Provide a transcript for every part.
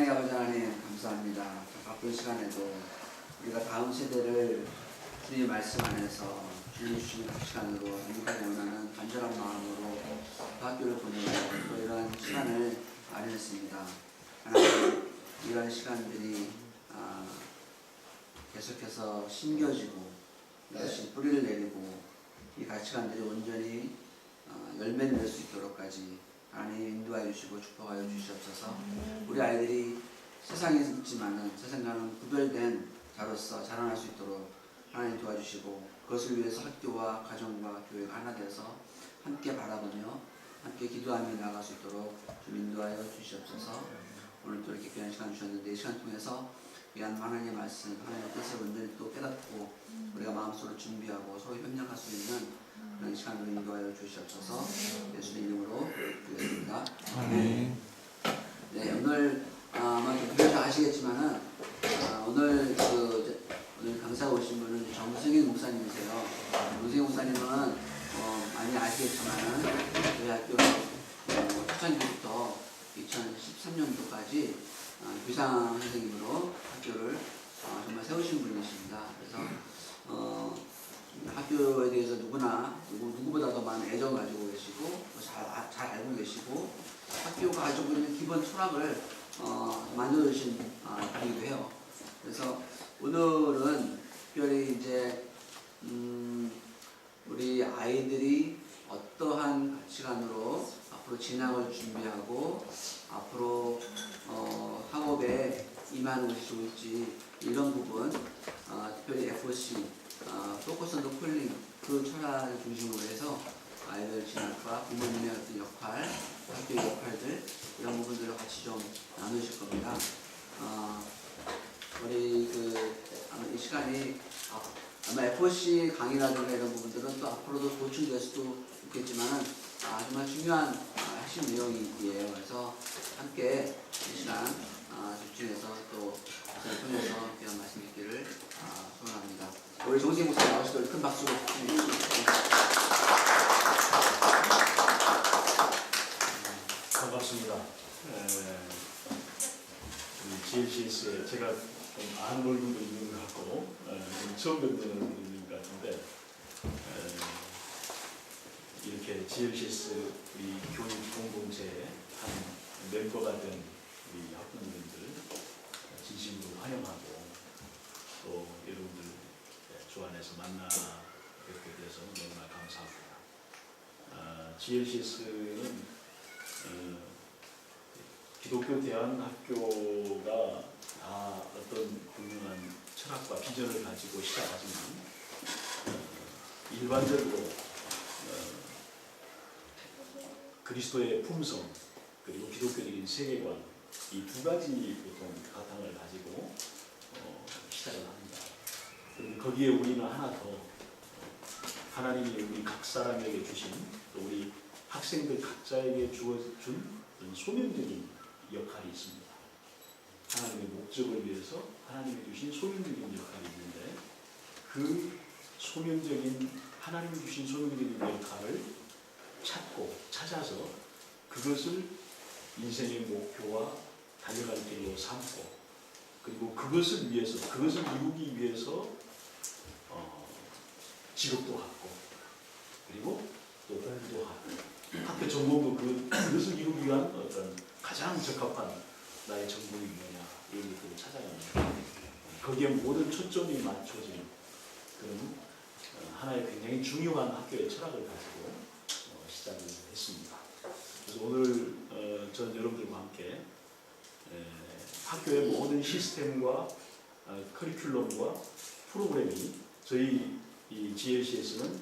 사랑의 아버지 하나님 감사합니다. 바쁜 시간에도 우리가 다음 세대를 주님의 말씀 안에서 주님 주시는 그 시간으로 행복하게 원하는 간절한 마음으로 학교를 보내고 또 이러한 시간을 마련했습니다. 하나님 이러한 시간들이 계속해서 심겨지고 이것이 뿌리를 내리고 이 가치관들이 온전히 열매를 낼 수 있도록까지 하나님 인도하여 주시고 축복하여 주시옵소서. 우리 아이들이 세상에 있지만은 세상과는 구별된 자로서 자라날 수 있도록 하나님 도와주시고 그것을 위해서 학교와 가정과 교회가 하나 되어서 함께 바라보며 함께 기도하며 나아갈 수 있도록 좀 인도하여 주시옵소서. 오늘 또 이렇게 귀한 시간 주셨는데 이 시간 통해서 귀한 하나님의 말씀, 하나님의 뜻을 온전히 또 깨닫고 우리가 마음속으로 준비하고 서로 협력할 수 있는 그런 시간으로 인도하여 주시옵소서. 예수님 이름으로 기도드립니다. 네, 오늘 아마 좀 아시겠지만은 오늘 오늘 강사가 오신 분은 정승인 목사님이세요. 정승인 목사님은 많이 아시겠지만은 저희 학교 초창기부터 2013년도까지 교장 선생님으로 학교를 정말 세우신 분이십니다. 그래서 학교에 대해서 누구보다도 많은 애정 가지고 계시고 잘 알고 계시고 학교가 가지고 있는 기본 철학을 만들어주신 분이기도 해요. 그래서 오늘은 특별히 이제 우리 아이들이 어떠한 가치관으로 앞으로 진학을 준비하고 앞으로 학업에 임하는 것이 좋을지 이런 부분 특별히 FOC 포커스 온 더 콜링 그 철학을 중심으로 해서 아이들 진학과 부모님의 어떤 역할, 학교의 역할들 이런 부분들을 같이 좀 나누실 겁니다. 우리 아마 이 시간이 아마 FOC 강의라든가 이런 부분들은 또 앞으로도 보충될 수도 있겠지만 정말 중요한 핵심 내용이에요. 그래서 함께 이 시간 집중해서 또 말씀을 통해서 귀한 말씀 듣기를 소원합니다. 우리 정승 목사님 나오시도록 큰 박수로 부탁드립니다. 반갑습니다. GLCS에 제가 좀 아는 얼굴도 있는 것 같고 처음 뵙는 얼굴인 것 같은데 이렇게 GLCS 우리 교육 공동체의 한 멤버가 된 우리 학부모님들 진심으로 환영하고 또 여러분들 주 안에서 만나 뵙게 돼서 너무나 감사합니다. GLCS는 기독교 대안학교가 다 어떤 분명한 철학과 비전을 가지고 시작하지만 일반적으로 그리스도의 품성 그리고 기독교적인 세계관 이 두 가지 보통 바탕을 가지고 시작을 합니다. 그리고 거기에 우리는 하나 더 하나님이 우리 각 사람에게 주신 또 우리 학생들 각자에게 주어준 소명적인 역할이 있습니다. 하나님의 목적을 위해서 하나님이 주신 소명적인 역할이 있는데 그 하나님이 주신 소명적인 역할을 찾아서 그것을 인생의 목표와 달려갈 길로 삼고 그리고 그것을 이루기 위해서 직업도 갖고 그리고 또 공부도 하고 학교 전공도 그것을 이루기 위한 어떤 가장 적합한 나의 전공이 뭐냐 이런 것들을 찾아가는 거기에 모든 초점이 맞춰진 그런 하나의 굉장히 중요한 학교의 철학을 가지고 시작을 했습니다. 그래서 오늘 전 여러분들과 함께 학교의 모든 시스템과 커리큘럼과 프로그램이 저희 이 GLC에서는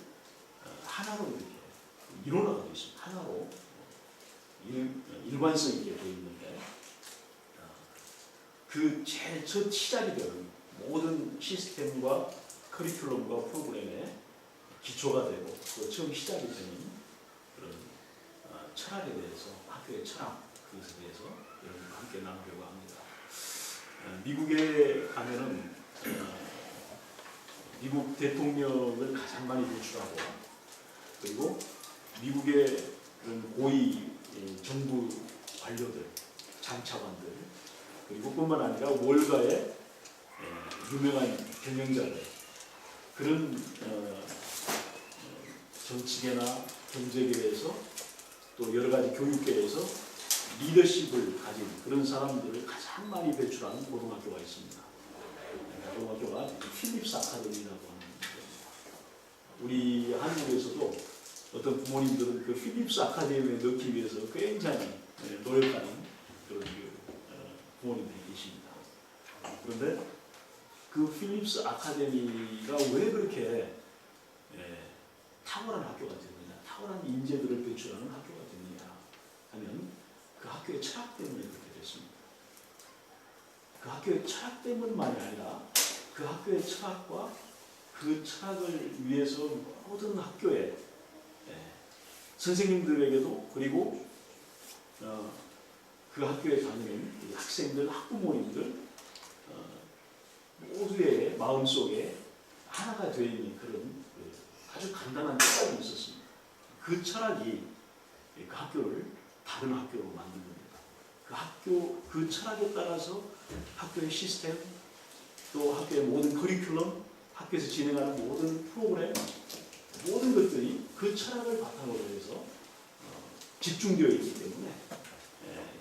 하나로 이렇게 일원화가 되어 있습니다. 하나로 일관성 있게 되어 있는데 그 제일 첫 시작이 되는 모든 시스템과 커리큘럼과 프로그램의 기초가 되고 또 처음 시작이 되는 그런 철학에 대해서 학교의 철학 그것에 대해서 여러분과 함께 나누려고 합니다. 미국에 가면은 미국 대통령을 가장 많이 노출하고 그리고 미국의 그런 고위 정부 관료들, 장차관들 그리고 뿐만 아니라 월가의 유명한 경영자들, 그런 정치계나 경제계에서 또 여러 가지 교육계에서 리더십을 가진 그런 사람들을 가장 많이 배출하는 고등학교가 있습니다. 고등학교가 필립스 아카데미라고 하는 겁니다. 우리 한국에서도 어떤 부모님들은 그 필립스 아카데미에 넣기 위해서 굉장히 노력하는 그런 부모님들이 계십니다. 그런데 그 필립스 아카데미가 왜 그렇게 탁월한 학교가 되느냐, 탁월한 인재들을 배출하는 학교가 되느냐 하면 그 학교의 철학 때문에 그렇게 됐습니다. 그 학교의 철학 때문만이 아니라 그 학교의 철학과 그 철학을 위해서 모든 학교에 선생님들에게도, 그리고 그 학교에 다니는 학생들, 학부모님들 모두의 마음속에 하나가 되어 있는 그런 아주 간단한 철학이 있었습니다. 그 철학이 그 학교를 다른 학교로 만든 겁니다. 그 철학에 따라서 학교의 시스템, 또 학교의 모든 커리큘럼, 학교에서 진행하는 모든 프로그램, 모든 것들이 그 철학을 바탕으로 해서 집중되어 있기 때문에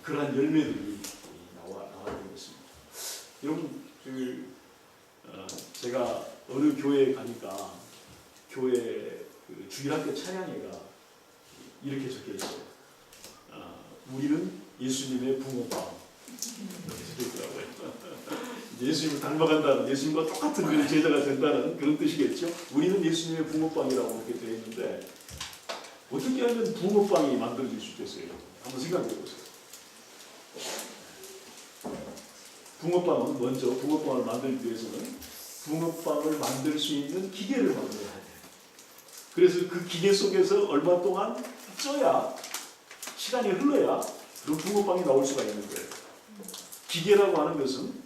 그러한 열매들이 나와야 되겠습니다. 여러분, 제가 어느 교회에 가니까 교회 그 주일학교 찬양회가 이렇게 적혀 있어요. 우리는 예수님의 붕어빵, 이렇게 적혀 있더라고요. 예수님을 닮아간다는, 예수님과 똑같은 그런 제자가 된다는 그런 뜻이겠죠. 우리는 예수님의 붕어빵이라고 이렇게 되어 있는데 어떻게 하면 붕어빵이 만들어질 수 있겠어요? 한번 생각해 보세요. 붕어빵은 먼저 붕어빵을 만들기 위해서는 붕어빵을 만들 수 있는 기계를 만들어야 돼요. 그래서 그 기계 속에서 얼마 동안 쪄야, 시간이 흘러야 그 붕어빵이 나올 수가 있는 거예요. 기계라고 하는 것은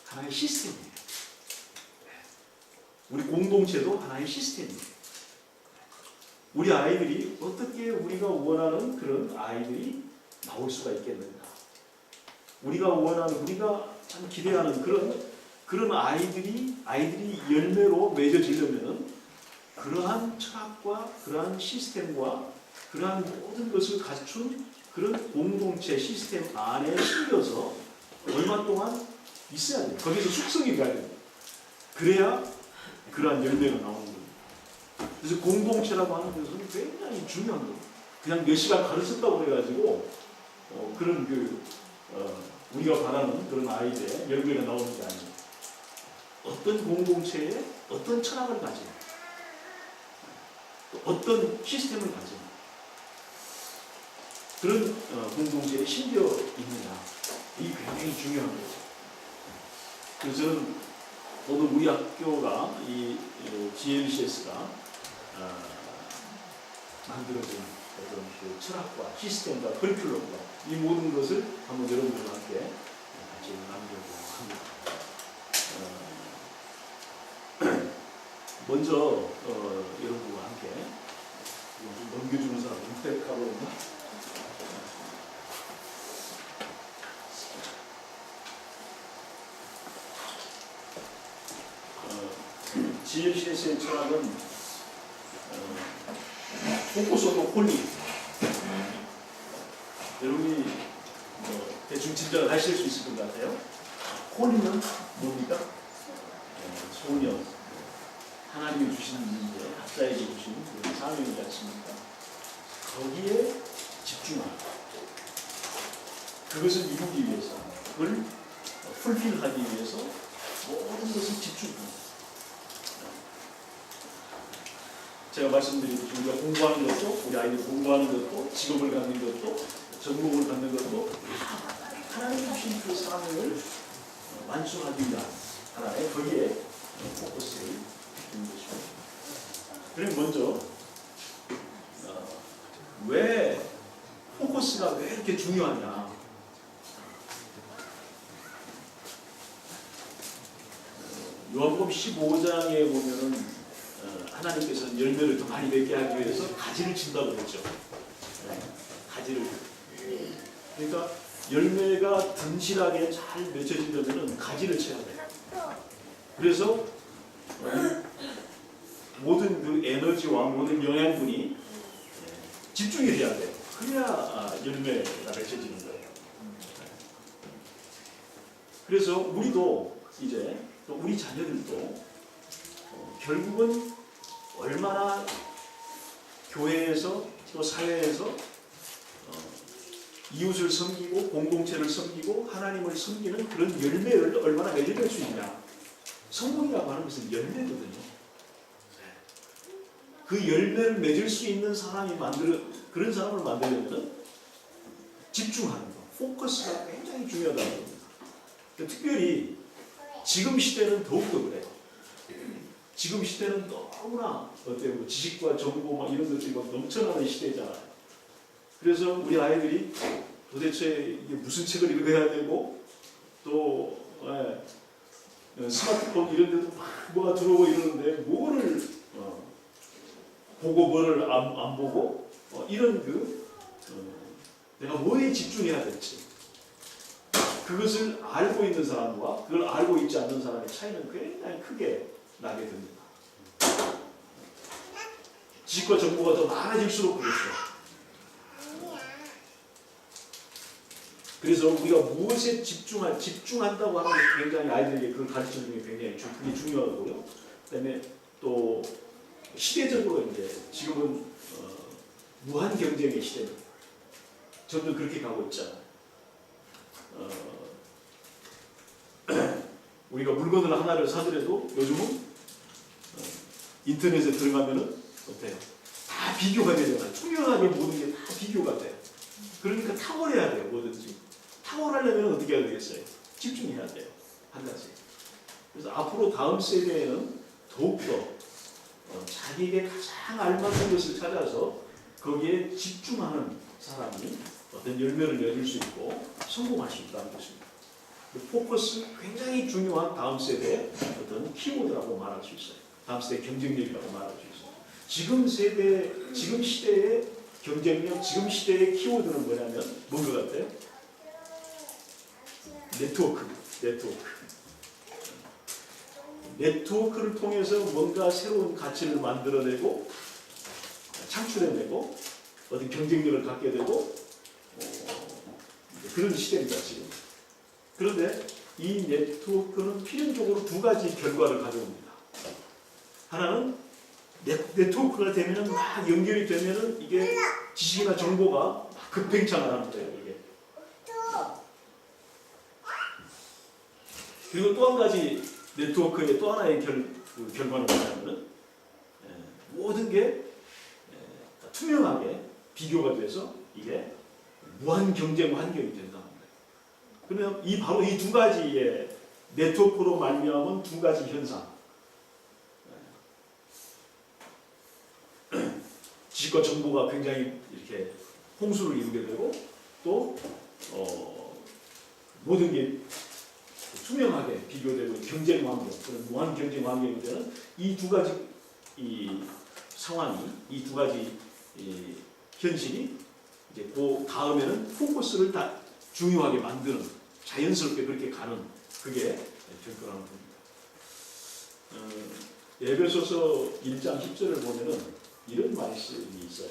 하나의 시스템이에요. 우리 공동체도 하나의 시스템이에요. 우리 아이들이 어떻게 우리가 원하는 그런 아이들이 나올 수가 있겠는가? 우리가 원하는, 우리가 참 기대하는 그런 아이들이 열매로 맺어지려면은 그러한 철학과 그러한 시스템과 그러한 모든 것을 갖춘 그런 공동체 시스템 안에 실려서 얼마 동안 있어야 돼요. 거기서 숙성이 돼야 돼요. 그래야 그러한 열매가 나오는 거예요. 그래서 공동체라고 하는 것은 굉장히 중요한 거예요. 그냥 몇 시간 가르쳤다고 해가지고 그런 우리가 바라는 그런 아이들의 열매가 나오는 게 아니에요. 어떤 공동체에 어떤 철학을 가진, 어떤 시스템을 가진 그런 공동체에 실려 있느냐, 이게 굉장히 중요한 거죠. 그래서 저는 오늘 우리 학교가 이 GLCS가 만들어진 어떤 그 철학과 시스템과 커리큘럼과 이 모든 것을 한번 여러분들과 함께 같이 나누려고 합니다. 먼저 여러분과 함께 좀 넘겨주는 사람인데 가보겠나? GLCS의 철학은 포커스도 홀리. 여러분이 대충 짐작을 하실 수 있을 것 같아요. 홀리는 뭡니까? 소녀. 하나님이 주신 문제, 각자에게 주신 그런 사명이 같습니까? 거기에 집중하고 그것을 이루기 위해서, 그걸 풀필하기 위해서 모든 것을 집중합니다. 제가 말씀드리듯이 우리가 공부하는 것도, 우리 아이들 공부하는 것도, 직업을 갖는 것도, 전공을 갖는 것도 하나님 주신 그 사명을 완수하기 위한 하나의 거기에 포커스를 두는 것입니다. 그럼 먼저 왜 포커스가 왜 이렇게 중요하냐? 요한복음 15장에 보면은 하나님께서는 열매를 더 많이 맺게 하기 위해서 가지를 친다고 했죠. 가지를. 그러니까 열매가 든실하게 잘 맺혀지려면 가지를 쳐야 돼요. 그래서 모든 그 에너지와 모든 영양분이 집중이 돼야 돼요. 그래야 열매가 맺혀지는 거예요. 그래서 우리도 이제 또 우리 자녀들도 결국은 얼마나 교회에서 또 사회에서 이웃을 섬기고 공동체를 섬기고 하나님을 섬기는 그런 열매를 얼마나 맺어낼 수 있냐. 성공이라고 하는 것은 열매거든요. 그 열매를 맺을 수 있는 사람이 그런 사람을 만들려면 집중하는 거, 포커스가 굉장히 중요하다는 겁니다. 특별히 지금 시대는 더욱더 그래요. 지금 시대는 너무나 어때요? 지식과 정보 막 이런 것들이 막 넘쳐나는 시대잖아요. 그래서 우리 아이들이 도대체 이게 무슨 책을 읽어야 되고 또 스마트폰 이런 데도 막 뭐가 들어오고 이러는데 뭐를 보고 뭐를 안 보고 이런 내가 뭐에 집중해야 될지 그것을 알고 있는 사람과 그걸 알고 있지 않는 사람의 차이는 굉장히 크게 나게 됩니다. 지식과 정보가 더 많아질수록 그렇죠. 그래서 우리가 무엇에 집중한다고 하는 것이 굉장히 아이들에게 그걸 가르치는 게 굉장히 그게 중요하고요. 그다음에 또 시대적으로 이제 지금은 무한 경쟁의 시대입니다. 점점 그렇게 가고 있잖아요. 우리가 물건을 하나를 사더라도 요즘은 인터넷에 들어가면은 어때요? 다 비교가 되잖아요. 투명하게 모든 게 다 비교가 돼요. 그러니까 탁월해야 돼요. 뭐든지. 탁월하려면 어떻게 해야 되겠어요? 집중해야 돼요. 한 가지. 그래서 앞으로 다음 세대에는 더욱더 자기에게 가장 알맞은 것을 찾아서 거기에 집중하는 사람이 어떤 열매를 맺을 수 있고 성공할 수 있다는 것입니다. 포커스 굉장히 중요한 다음 세대의 어떤 키워드라고 말할 수 있어요. 다음 세대 경쟁력이라고 말할 수 있어요. 지금 시대의 경쟁력, 지금 시대의 키워드는 뭐냐면 뭔 것 같아요? 네트워크를 통해서 뭔가 새로운 가치를 만들어내고 창출해내고 어떤 경쟁력을 갖게 되고 그런 시대입니다 지금. 그런데 이 네트워크는 필연적으로 두 가지 결과를 가져옵니다. 하나는 네트워크가 되면은 막 연결이 되면은 이게 지식이나 정보가 막 급팽창을 합니다. 이게. 그리고 또 한 가지 네트워크의 또 하나의 결과는 뭐냐면은 모든 게 투명하게 비교가 돼서 이게 무한 경쟁 환경이 된다. 그러면 바로 이 두 가지의 네트워크로 말미암은 두 가지 현상. 지식과 정보가 굉장히 이렇게 홍수를 이루게 되고 또 모든 게 투명하게 비교되고 경쟁 환경, 그런 무한 경쟁 환경이 되는 이 두 가지 상황이, 이 두 가지 현실이 이제 그 다음에는 포커스를 다 중요하게 만드는 자연스럽게 그렇게 가는 그게 될 거라는 겁니다. 에베소서 1장 10절을 보면은 이런 말씀이 있어요.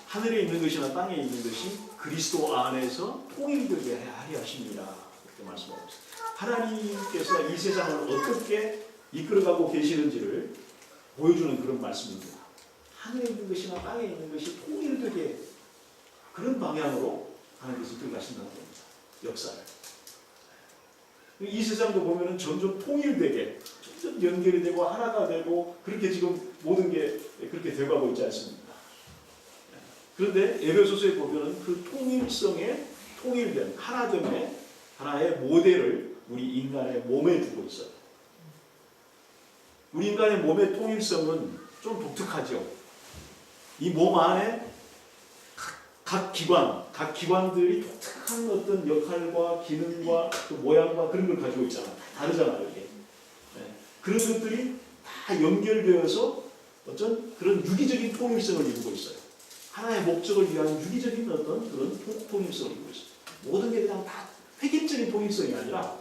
하늘에 있는 것이나 땅에 있는 것이 그리스도 안에서 통일되게 하려 하십니다. 이렇게 말씀하고 있어요. 하나님께서 이 세상을 어떻게 이끌어가고 계시는지를 보여주는 그런 말씀입니다. 하늘에 있는 것이나 땅에 있는 것이 통일되게 그런 방향으로 하나님께서 이끌어가신다는 겁니다. 역사를. 이 세상도 보면은 점점 통일되게, 점점 연결이 되고 하나가 되고 그렇게 지금 모든 게 그렇게 되어가고 있지 않습니까? 그런데 에베소서에 보면은 그 통일성에 통일된 하나됨의 하나의 모델을 우리 인간의 몸에 두고 있어요. 우리 인간의 몸의 통일성은 좀 독특하죠. 이 몸 안에 각 기관들이 독특한 어떤 역할과 기능과 또 모양과 그런 걸 가지고 있잖아요. 다르잖아요, 이게. 네. 그런 것들이 다 연결되어서 어떤 그런 유기적인 통일성을 이루고 있어요. 하나의 목적을 위한 유기적인 어떤 그런 통일성을 이루고 있습니다. 모든 게 그냥 다 획일적인 통일성이 아니라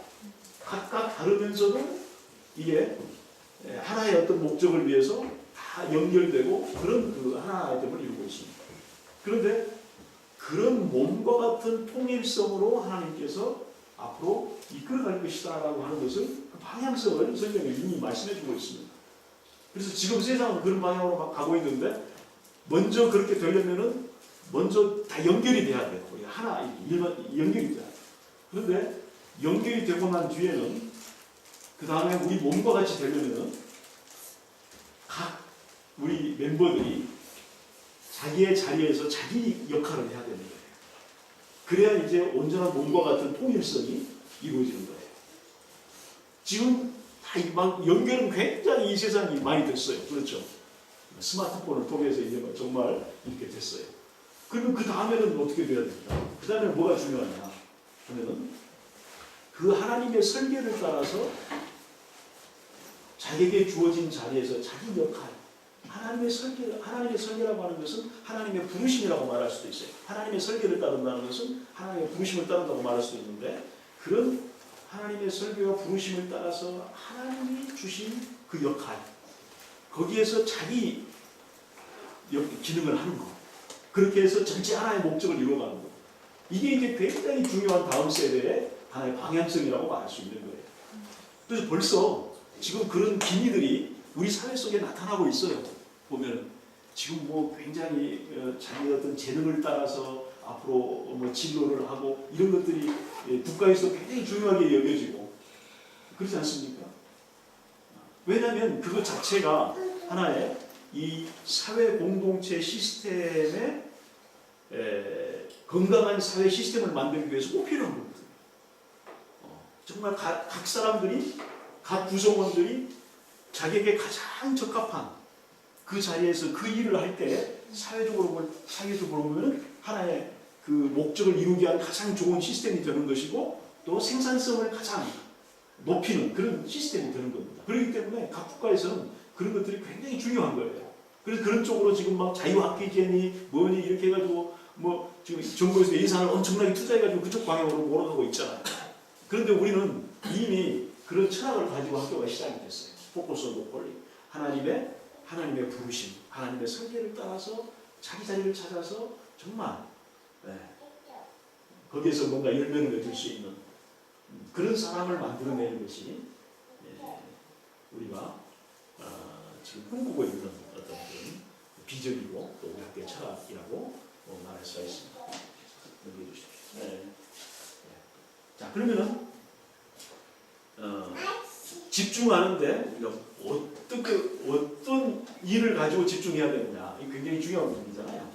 각각 다르면서도 이게 하나의 어떤 목적을 위해서 다 연결되고 그런 그 하나의 됨을 이루고 있습니다. 그런데 그런 몸과 같은 통일성으로 하나님께서 앞으로 이끌어갈 것이다라고 하는 것을 그 방향성을 성경에 이미 말씀해 주고 있습니다. 그래서 지금 세상은 그런 방향으로 가고 있는데 먼저 그렇게 되려면은 먼저 다 연결이 돼야 돼요. 우리 하나 일반 연결이 돼야 돼요. 그런데 연결이 되고 난 뒤에는 그 다음에 우리 몸과 같이 되려면은 각 우리 멤버들이 자기의 자리에서 자기 역할을 해야 되는 거예요. 그래야 이제 온전한 몸과 같은 통일성이 이루어지는 거예요. 지금 막 연결은 굉장히 이 세상이 많이 됐어요. 그렇죠? 스마트폰을 통해서 이제 정말 이렇게 됐어요. 그러면 그 다음에는 어떻게 돼야 됩니까? 그 다음에 뭐가 중요하냐 하면은 그 하나님의 설계를 따라서 자기에게 주어진 자리에서 자기 역할, 하나님의 설계라고 하는 것은 하나님의 부르심이라고 말할 수도 있어요. 하나님의 설계를 따른다는 것은 하나님의 부르심을 따른다고 말할 수도 있는데 그런 하나님의 설계와 부르심을 따라서 하나님이 주신 그 역할, 거기에서 자기 기능을 하는 거. 그렇게 해서 전체 하나의 목적을 이루어가는 거. 이게 이제 굉장히 중요한 다음 세대의 하나의 방향성이라고 말할 수 있는 거예요. 그래서 벌써 지금 그런 기미들이 우리 사회 속에 나타나고 있어요. 보면 지금 뭐 굉장히 자기 어떤 재능을 따라서 앞으로 뭐 진로를 하고 이런 것들이 국가에서 굉장히 중요하게 여겨지고 그렇지 않습니까? 왜냐하면 그것 자체가 하나의 이 사회 공동체 시스템의 건강한 사회 시스템을 만들기 위해서 꼭 필요한 거거든요. 정말 각 사람들이 각 구성원들이 자기에게 가장 적합한 그 자리에서 그 일을 할 때 사회적으로 보면 하나의 그 목적을 이루기 위한 가장 좋은 시스템이 되는 것이고 또 생산성을 가장 높이는 그런 시스템이 되는 겁니다. 그렇기 때문에 각 국가에서는 그런 것들이 굉장히 중요한 거예요. 그래서 그런 쪽으로 지금 막 자유학기제니 뭐니 이렇게 해가지고 뭐 지금 정부에서 예산을 엄청나게 투자해가지고 그쪽 방향으로 몰아가고 있잖아요. 그런데 우리는 이미 그런 철학을 가지고 학교가 시작이 됐어요. 포커스 오브 폴리. 하나님의 부르심, 하나님의 설계를 따라서 자기 자리를 찾아서 정말 거기에서 뭔가 열매를 맺을 수 있는 그런 사람을 만들어내는 것이 우리가 지금 꿈꾸고 있는 어떤 비전이고 또 우리 학교의 철학이라고 말할 수가 있습니다. 넘겨 주십시오. 자, 그러면은 집중하는데 어떤 일을 가지고 집중해야 되느냐, 이 굉장히 중요한 부분이잖아요.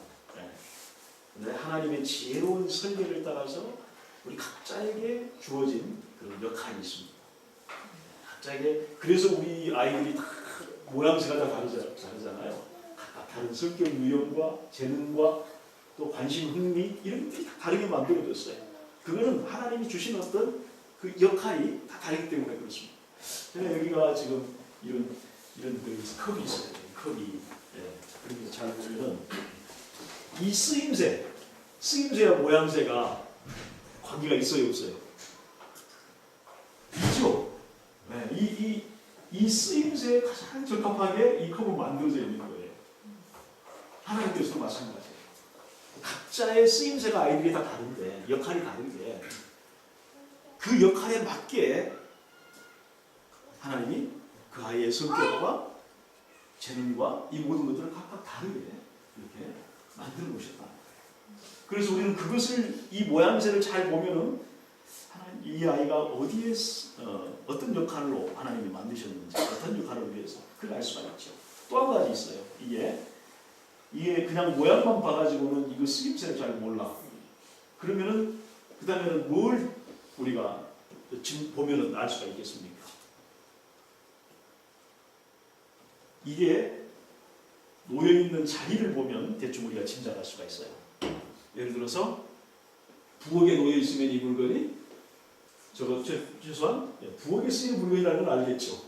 근데 하나님의 지혜로운 설계를 따라서 우리 각자에게 주어진 그런 역할이 있습니다. 각자에게 그래서 우리 아이들이 다 모양새가 다 다르잖아요. 각각 다른 성격 유형과 재능과 또 관심, 흥미 이런 것들이 다 다르게 만들어졌어요. 그거는 하나님이 주신 어떤 그 역할이 다 다르기 때문에 그렇습니다. 제가 여기가 지금 이런 그 컵이 있어요. 컵이 그렇게 잘 보면 이 쓰임새와 모양새가 관계가 있어요, 없어요? 있죠. 이 쓰임새에 가장 적합하게 이 컵은 만들어져 있는 거예요. 하나님께서도 마찬가지예요. 각자의 쓰임새가 아이들이 다 다른데 역할이 다른데 그 역할에 맞게 하나님이 그 아이의 성격과 재능과 이 모든 것들을 각각 다르게 이렇게 만들어 놓으셨다. 그래서 우리는 그것을 이 모양새를 잘 보면은 이 아이가 어디에 어떤 역할로 하나님이 만드셨는지 어떤 역할을 위해서 그걸 알 수가 있죠. 또 한 가지 있어요. 이게 그냥 모양만 봐가지고는 이거 쓰임새를 잘 몰라. 그러면은 그 다음에는 뭘 우리가 지금 보면은 알 수가 있겠습니까? 이게 놓여있는 자리를 보면 대충 우리가 짐작할 수가 있어요. 예를 들어서 부엌에 놓여있으면 이 물건이 저거 최소한 부엌에 쓰이는 물건이라는 걸 알겠죠.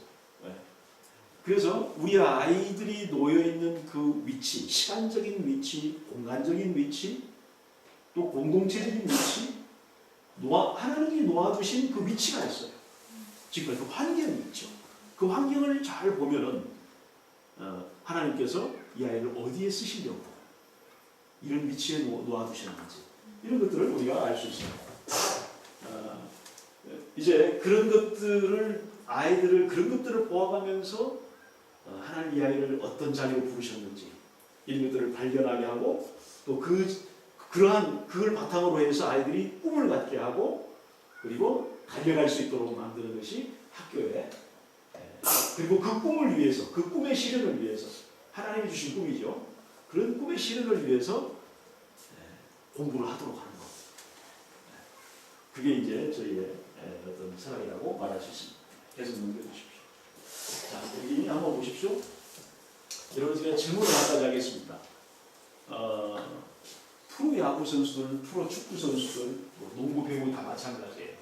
그래서 우리 아이들이 놓여 있는 그 위치, 시간적인 위치, 공간적인 위치, 또 공동체적인 위치, 하나님이 놓아두신 그 위치가 있어요. 지금 그 환경이 있죠. 그 환경을 잘 보면은 하나님께서 이 아이를 어디에 쓰시려고 이런 위치에 놓아두시는지 이런 것들을 우리가 알 수 있습니다. 이제 그런 것들을 아이들을 그런 것들을 보아가면서 하나님 이 아이를 어떤 자리로 부르셨는지 이런 것들을 발견하게 하고 또 그러한 그걸 바탕으로 해서 아이들이 꿈을 갖게 하고 그리고 달려갈 수 있도록 만드는 것이 학교에 그리고 그 꿈을 위해서 그 꿈의 실현을 위해서 하나님이 주신 꿈이죠. 그런 꿈의 실현을 위해서 공부를 하도록 하는 것. 그게 이제 저희의 어떤 생각이라고 말할 수 있습니다. 계속 넘겨주십시오. 자, 여기 한번 보십시오. 여러분 제가 질문을 한 가지 하겠습니다. 프로 야구 선수들, 프로 축구 선수들, 농구 배우 다 마찬가지예요.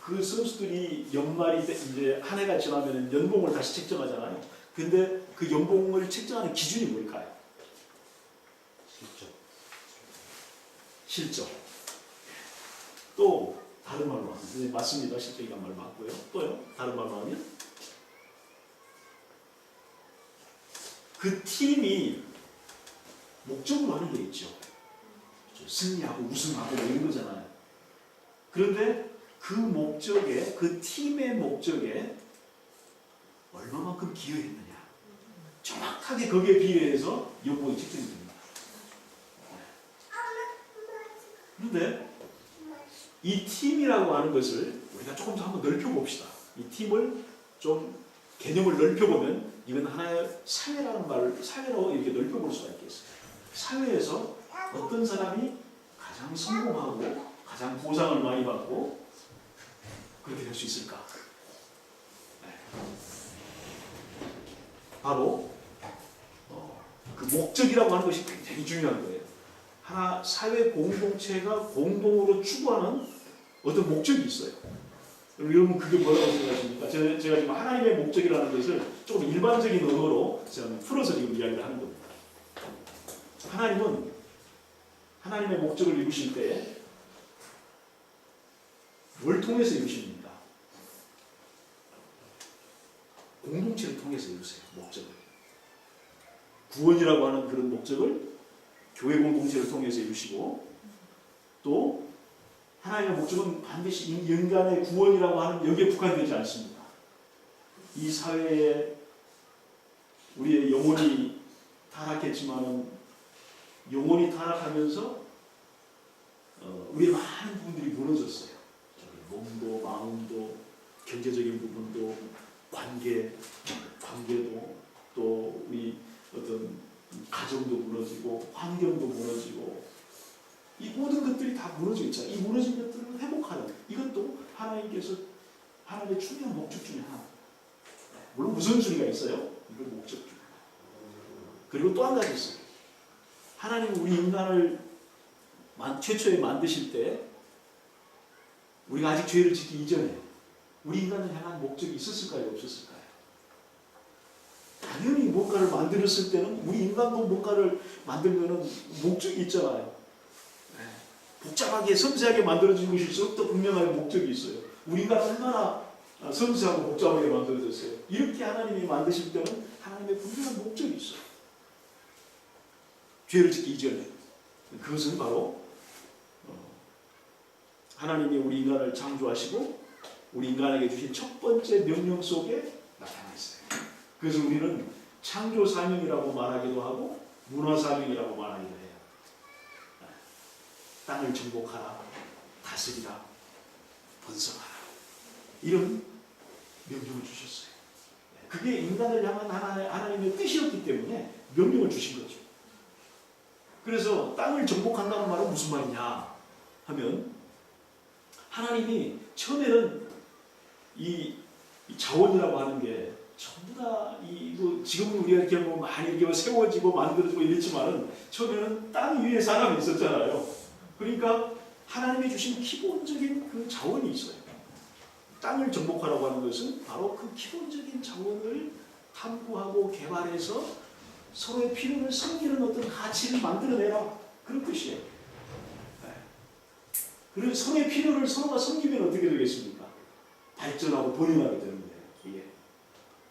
그 선수들이 연말이 이제 한 해가 지나면 연봉을 다시 책정하잖아요. 근데 그 연봉을 책정하는 기준이 뭘까요? 실적. 또 다른 말로 하면 맞습니다. 실적이란 말 맞고요. 또요. 다른 말로 하면 그 팀이 목적으로 하는 게 있죠. 승리하고 우승하고 이런 거잖아요. 그런데 그 목적에 그 팀의 목적에 얼마만큼 기여했느냐 정확하게 거기에 비례해서 연봉이 책정이 됩니다. 그런데 이 팀이라고 하는 것을 우리가 조금 더 한번 넓혀봅시다. 이 팀을 좀 개념을 넓혀보면 이건 하나의 사회라는 말을 사회로 이렇게 넓혀볼 수가 있겠어요. 사회에서 어떤 사람이 가장 성공하고 가장 보상을 많이 받고 그렇게 될 수 있을까? 바로 그 목적이라고 하는 것이 굉장히 중요한 거예요. 하나 사회 공동체가 공동으로 추구하는 어떤 목적이 있어요. 여러분 그게 뭐라고 생각하십니까? 제가 지금 하나님의 목적이라는 것을 조금 일반적인 언어로 제가 풀어서 지금 이야기를 하는 겁니다. 하나님은 하나님의 목적을 이루실 때 뭘 통해서 이루십니까? 공동체를 통해서 이루세요. 목적을. 구원이라고 하는 그런 목적을 교회 공동체를 통해서 이루시고 또 하나님의 목적은 반드시 인간의 구원이라고 하는 여기에 국한되지 않습니다. 이 사회에 우리의 영혼이 타락했지만은 영혼이 타락하면서 우리의 많은 부분들이 무너졌어요. 몸도 마음도 경제적인 부분도 관계도 또 우리 어떤 가정도 무너지고 환경도 무너지고 이 모든 것들이 다 무너져 있잖아요. 이 무너진 것들을 회복하는 이것도 하나님께서 하나님의 중요한 목적 중에 하나. 물론 우선순위가 있어요. 이건 목적 중 하나. 그리고 또 한 가지 있어요. 하나님 우리 인간을 최초에 만드실 때 우리가 아직 죄를 짓기 이전에 우리 인간을 향한 목적이 있었을까요? 없었을까요? 당연히 뭔가를 만들었을 때는 우리 인간도 뭔가를 만들면은 목적이 있잖아요. 복잡하게 섬세하게 만들어진 것일수록 또 분명하게 목적이 있어요. 우리 인간 얼마나 섬세하고 복잡하게 만들어졌어요. 이렇게 하나님이 만드실 때는 하나님의 분명한 목적이 있어요. 죄를 짓기 이전에. 그것은 바로 하나님이 우리 인간을 창조하시고 우리 인간에게 주신 첫 번째 명령 속에 나타나 있어요. 그래서 우리는 창조 사명이라고 말하기도 하고 문화 사명이라고 말하기도 해요. 땅을 정복하라, 다스리라, 번성하라 이런 명령을 주셨어요. 그게 인간을 향한 하나님의 뜻이었기 때문에 명령을 주신 거죠. 그래서 땅을 정복한다는 말은 무슨 말이냐 하면 하나님이 처음에는 이 자원이라고 하는 게 전부 다 지금은 우리가 이렇게 뭐 많이 이렇게 세워지고 만들어지고 이랬지만은 처음에는 땅 위에 사람이 있었잖아요. 그러니까 하나님이 주신 기본적인 그 자원이 있어요. 땅을 정복하라고 하는 것은 바로 그 기본적인 자원을 탐구하고 개발해서 서로의 필요를 섬기는 어떤 가치를 만들어내라. 그런 뜻이에요. 네. 그리고 서로의 필요를 서로가 섬기면 어떻게 되겠습니까? 발전하고 번영하게 되는 거예요. 이게.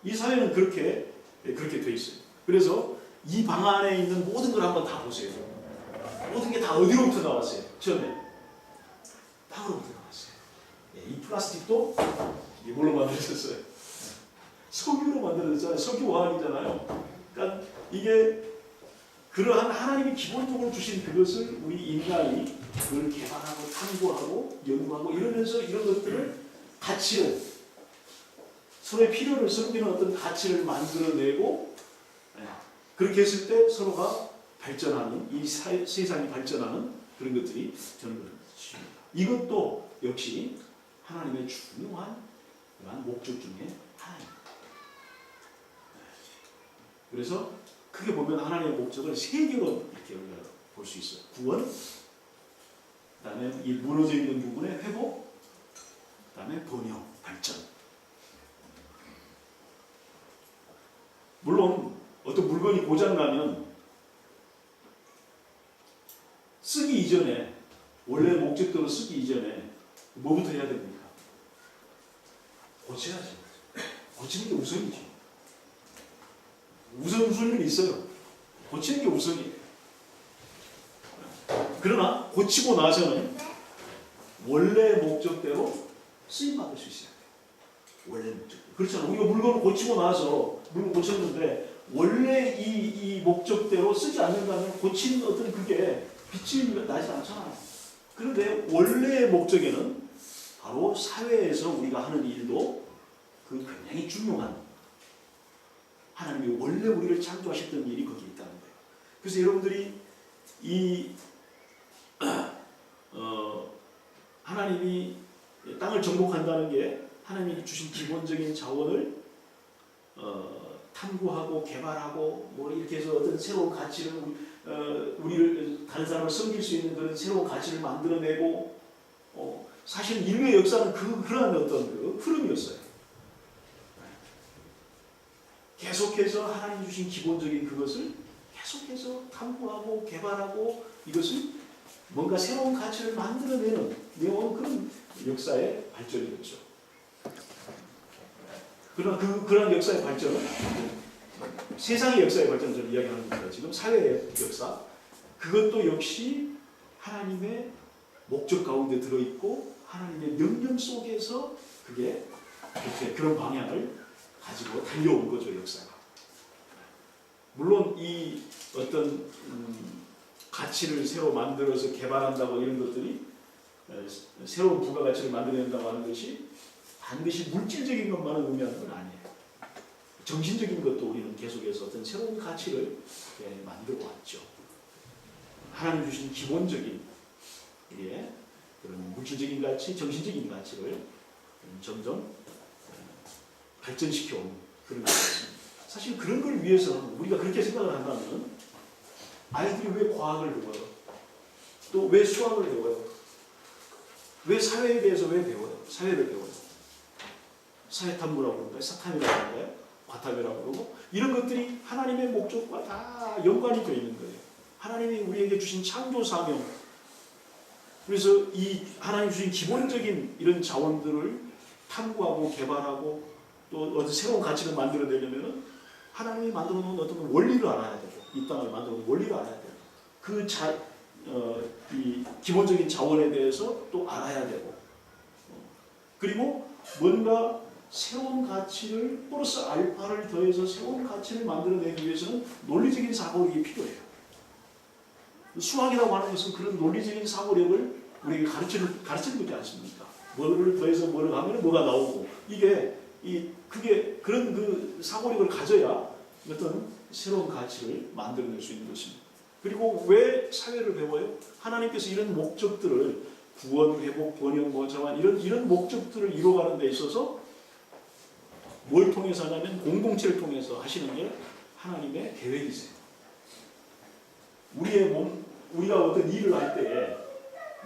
이 사회는 그렇게 돼 있어요. 그래서 이 방 안에 있는 모든 걸 한번 다 보세요. 모든 게 다 어디로부터 나왔어요? 처음에 땅으로부터 나왔어요. 이 플라스틱도 이걸로 만들어졌어요. 석유로 만들어졌잖아요. 석유화학이잖아요. 그러니까 이게 그러한 하나님이 기본적으로 주신 그것을 우리 인간이 그걸 개발하고 탐구하고 연구하고 이러면서 이런 것들을 가치를 서로의 필요를 섬기는 어떤 가치를 만들어내고 그렇게 했을 때 서로가 발전하는 이 세상이 발전하는 그런 것들이 저는 그렇습니다. 이것도 역시 하나님의 중요한 목적 중에 하나입니다. 그래서 크게 보면 하나님의 목적을 세 개로 이렇게 볼 수 있어요. 구원, 그다음에 이 무너져 있는 부분의 회복, 그다음에 번영, 발전. 물론 어떤 물건이 고장 나면 쓰기 이전에 원래 목적대로 쓰기 이전에 뭐부터 해야 됩니까? 고쳐야죠. 고치는 게 우선이죠. 우선순위는 있어요. 고치는 게 우선이에요. 그러나 고치고 나서는 원래 목적대로 쓰임받을 수 있어야 돼요. 원래 목적대로. 그렇잖아요. 우리가 물건을 고치고 나서 물건 고쳤는데 원래 이 목적대로 쓰지 않는다면 고치는 어떤 그게 빛이 나지 않잖아요. 그런데 원래의 목적에는 바로 사회에서 우리가 하는 일도 그 굉장히 중요한 하나님이 원래 우리를 창조하셨던 일이 거기에 있다는 거예요. 그래서 여러분들이 이 하나님이 땅을 정복한다는 게 하나님이 주신 기본적인 자원을 탐구하고 개발하고 뭐 이렇게 해서 어떤 새로운 가치를 우리를 다른 사람을 섬길 수 있는 그런 새로운 가치를 만들어내고 사실 인류의 역사는 그러한 어떤 그 흐름이었어요. 계속해서 하나님 주신 기본적인 그것을 계속해서 탐구하고 개발하고 이것을 뭔가 새로운 가치를 만들어내는 그런 역사의 발전이었죠. 그러나 그런 역사의 발전은 세상의 역사의 발전을 저는 이야기하는 겁니다. 지금 사회의 역사 그것도 역시 하나님의 목적 가운데 들어있고 하나님의 명령 속에서 그게 이렇게 그런 방향을 가지고 달려온 거죠. 역사가. 물론 이 어떤 가치를 새로 만들어서 개발한다고 이런 것들이 새로운 부가가치를 만들어낸다고 하는 것이 반드시 물질적인 것만을 의미하는 건 아니에요. 정신적인 것도 우리는 계속해서 어떤 새로운 가치를 만들어 왔죠. 하나님 주신 기본적인 그런 물질적인 가치, 정신적인 가치를 점점 발전시켜 온 그런 것입니다. 사실 그런 걸 위해서 우리가 그렇게 생각을 한다면 아이들이 왜 과학을 배워요? 또 왜 수학을 배워요? 왜 사회에 대해서 왜 배워요? 사회를 배워요. 사회탐구라고 그런가요? 사탐이라고 그런가요? 과탐이라고 그러고 이런 것들이 하나님의 목적과 다 연관이 되어 있는 거예요. 하나님이 우리에게 주신 창조 사명 그래서 이 하나님 주신 기본적인 이런 자원들을 탐구하고 개발하고 또 어떤 새로운 가치를 만들어내려면 하나님이 만들어 놓은 어떤 원리를 알아야 되고 이 땅을 만들어 놓은 원리를 알아야 되고 이 기본적인 자원에 대해서 또 알아야 되고 그리고 뭔가 새로운 가치를 플러스 알파를 더해서 새로운 가치를 만들어내기 위해서는 논리적인 사고력이 필요해요. 수학이라고 하는 것은 그런 논리적인 사고력을 우리에게 가르치는 거지 않습니까? 뭐를 더해서 뭐를 하면 뭐가 나오고 그게 그런 그 사고력을 가져야 어떤 새로운 가치를 만들어낼 수 있는 것입니다. 그리고 왜 사회를 배워요? 하나님께서 이런 목적들을 구원, 회복, 번영, 정한 이런 목적들을 이루어가는 데 있어서 뭘 통해서 하냐면 공동체를 통해서 하시는 게 하나님의 계획이세요. 우리가 어떤 일을 할 때에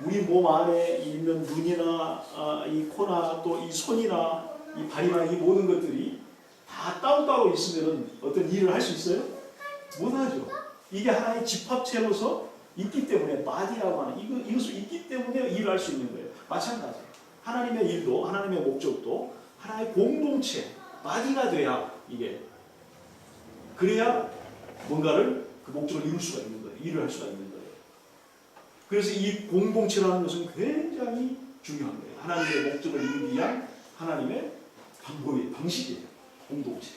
우리 몸 안에 있는 눈이나 이 코나 또 이 손이나 이 발이나 이 모든 것들이 다 따로따로 있으면 어떤 일을 할 수 있어요? 못하죠. 이게 하나의 집합체로서 있기 때문에 바디라고 하는 이것을 있기 때문에 일을 할 수 있는 거예요. 마찬가지. 하나님의 일도 하나님의 목적도 하나의 공동체 바디가 돼야 이게 그래야 뭔가를 그 목적을 이룰 수가 있는 거예요. 일을 할 수가 있는 거예요. 그래서 이 공동체라는 것은 굉장히 중요한 거예요. 하나님의 목적을 이루기 위한 하나님의 방식이에요. 공동체.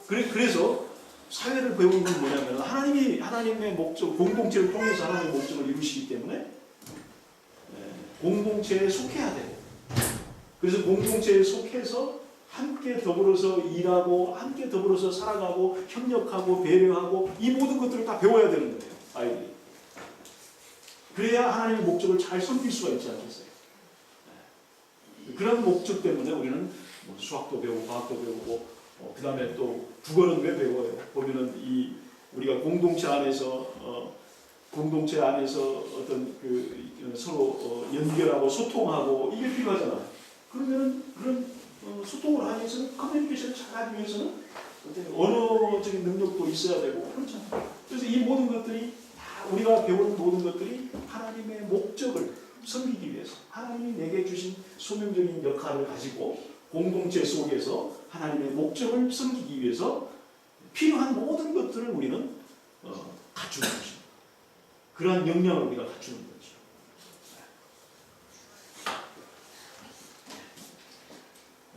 그래서 사회를 배우는 건 뭐냐면 하나님의 목적, 공동체를 통해서 하나님의 목적을 이루시기 때문에 공동체에 속해야 돼요. 그래서 공동체에 속해서 함께 더불어서 일하고 함께 더불어서 살아가고 협력하고 배려하고 이 모든 것들을 다 배워야 되는 거예요. 아이들이. 그래야 하나님의 목적을 잘 섬길 수가 있지 않겠어요? 그런 목적 때문에 우리는 수학도 배우고 과학도 배우고 그 다음에 또 국어는 왜 배워요? 보면은 우리가 공동체 안에서 어떤 서로 연결하고 소통하고 이게 필요하잖아요. 그러면은 그런 소통을 하기 위해서는 커뮤니케이션을 잘하기 위해서는 언어적인 능력도 있어야 되고 그렇잖아요. 그래서 이 모든 것들이 다 우리가 배우는 모든 것들이 하나님의 목적을 섬기기 위해서 하나님이 내게 주신 소명적인 역할을 가지고 공동체 속에서 하나님의 목적을 섬기기 위해서 필요한 모든 것들을 우리는 갖추는 것입니다. 그러한 역량을 우리가 갖추는 거죠.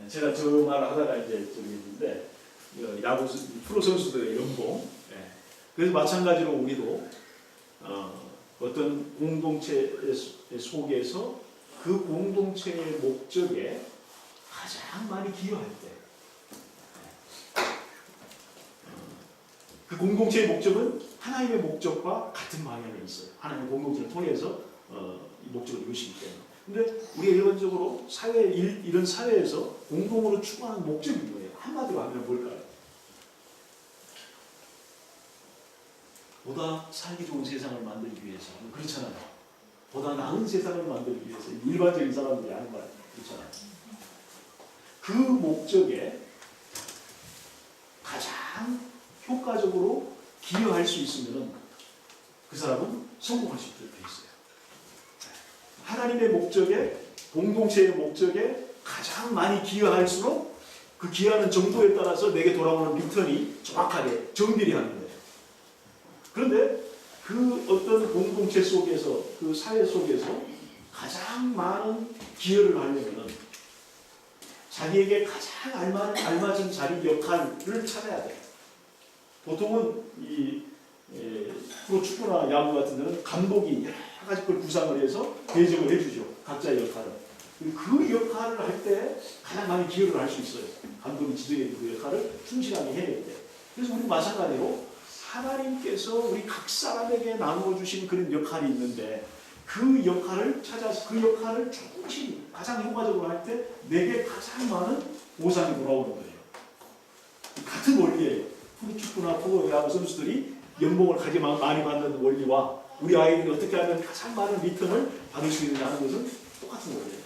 제가 저 말을 하다가 이제 저기 있는데 야구 프로 선수들의 연봉. 그래서 마찬가지로 우리도 어떤 공동체 속에서 그 공동체의 목적에 가장 많이 기여할 때 그 공동체의 목적은 하나님의 목적과 같은 방향에 있어요. 하나님의 공동체를 통해서 이 목적을 이루시기 때문에. 근데 우리가 일반적으로 이런 사회에서 공동으로 추구하는 목적이 뭐예요? 한마디로 하면 뭘까요? 보다 살기 좋은 세상을 만들기 위해서. 그렇잖아요. 보다 나은 세상을 만들기 위해서. 일반적인 사람들이 하는 말 그렇잖아요. 그 목적에 가장 효과적으로 기여할 수 있으면 그 사람은 성공할 수 있도록 되어 있어요. 하나님의 목적에, 공동체의 목적에 가장 많이 기여할수록 그 기여하는 정도에 따라서 내게 돌아오는 리턴이 정확하게 정비례 하는 거예요. 그런데 그 어떤 공동체 속에서, 그 사회 속에서 가장 많은 기여를 하려면 자기에게 가장 알맞은 자리 역할을 찾아야 돼요. 보통은 프로축구나 야구 같은 데는 감독이 여러 가지 걸 구상을 해서 배정을 해주죠. 각자의 역할을. 그 역할을 할 때 가장 많이 기여를 할 수 있어요. 감독이 지정해준 그 역할을 충실하게 해낼 때. 그래서 우리 마찬가지로 하나님께서 우리 각 사람에게 나누어 주신 그런 역할이 있는데 그 역할을 찾아서 그 역할을 충실히 가장 효과적으로 할 때 내게 가장 많은 보상이 돌아오는 거예요. 같은 원리예요. 프로축구나 프로야구 선수들이 연봉을 가장 많이 받는 원리와 우리 아이들이 어떻게 하면 가장 많은 리턴을 받을 수 있느냐 하는 것은 똑같은 원리예요.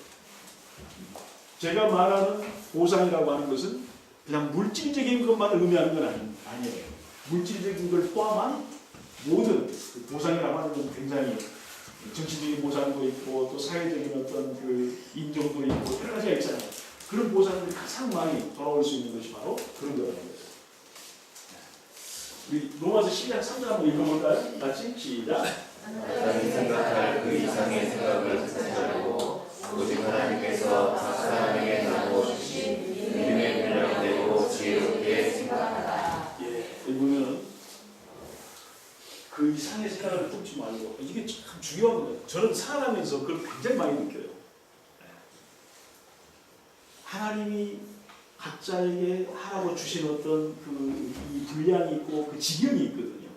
제가 말하는 보상이라고 하는 것은 그냥 물질적인 것만 의미하는 건 아니에요. 물질적인 걸 포함한 모든 보상이라고 하는 건 굉장히 정치적인 보상도 있고 또 사회적인 어떤 그 인정도 있고 여러 가지가 있잖아요. 그런 보상들이 가장 많이 돌아올 수 있는 것이 바로 그런 거라는 거예요. 우리 로마서 12장 3절 한번 읽어볼까요? 같이 시작. 사람이 생각할 그 이상의 생각을 가지고 오직 하나님께서 각 사람에게 나누어 주신 믿음의 분량대로 지혜롭게 생각하라. 여기 보면 그 이상의 생각을 품지 말고 이게 참 중요한 거예요. 저는 살아가면서 그걸 굉장히 많이 느껴요. 하나님이 각자에게 하라고 주신 어떤 이 분량이 있고 그 지경이 있거든요.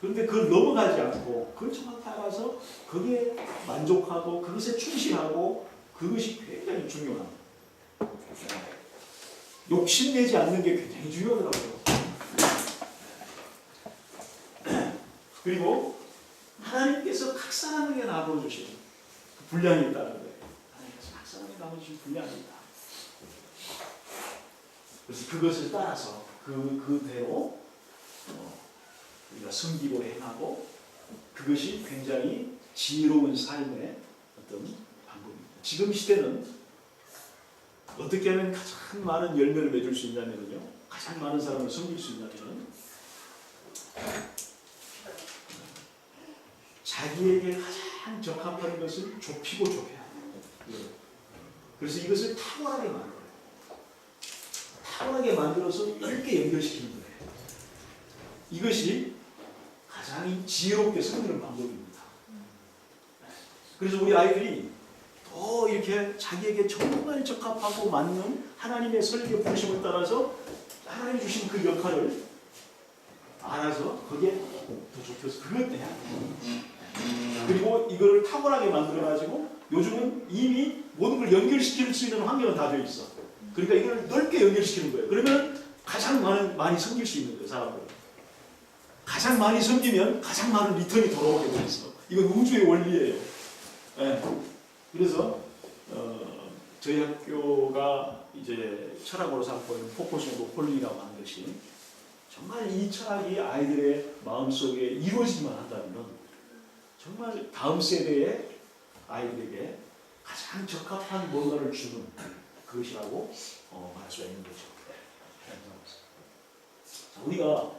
그런데 그걸 넘어가지 않고 그걸 정확히 알아서 거기에 만족하고 그것에 충실하고 그것이 굉장히 중요한 욕심내지 않는 게 굉장히 중요하더라고요. 그리고 하나님께서 각 사람에게 나눠주신 그 분량이 있다는 거예요. 하나님께서 각 사람에게 나눠주신 분량이 있다. 그래서 그것을 따라서 그대로 우리가 섬기고 행하고 그것이 굉장히 지혜로운 삶의 어떤 방법입니다. 지금 시대는 어떻게 하면 가장 많은 열매를 맺을 수 있냐면요, 가장 많은 사람을 섬길 수 있냐면은 자기에게 가장 적합한 것을 좁히고 좁혀야 해요. 그래서 이것을 탁월하게 만들어요. 탁월하게 만들어서 넓게 연결시키는 거예요. 이것이 가장 지혜롭게 섬기는 방법입니다. 그래서 우리 아이들이 더 이렇게 자기에게 정말 적합하고 맞는 하나님의 설계 부르심을 따라서 하나님 주신 그 역할을 알아서 거기에 더 좁혀서 그것 해야 돼요. 그리고 이거를 탁월하게 만들어가지고 요즘은 이미 모든 걸 연결시킬 수 있는 환경은 다 되어 있어. 그러니까 이걸 넓게 연결시키는 거예요. 그러면 가장 많이 섬길 수 있는 거예요, 사람들. 가장 많이 섬기면 가장 많은 리턴이 돌아오게 돼 있어. 이건 우주의 원리예요. 네. 그래서 저희 학교가 이제 철학으로 삼고 있는 포커스 오브 폴링이라고 하는 것이 정말 이 철학이 아이들의 마음속에 이루어지기만 한다면 정말 다음 세대의 아이들에게 가장 적합한 뭔가를 주는 그것이라고 말할 수가 있는 거죠. 자, 우리가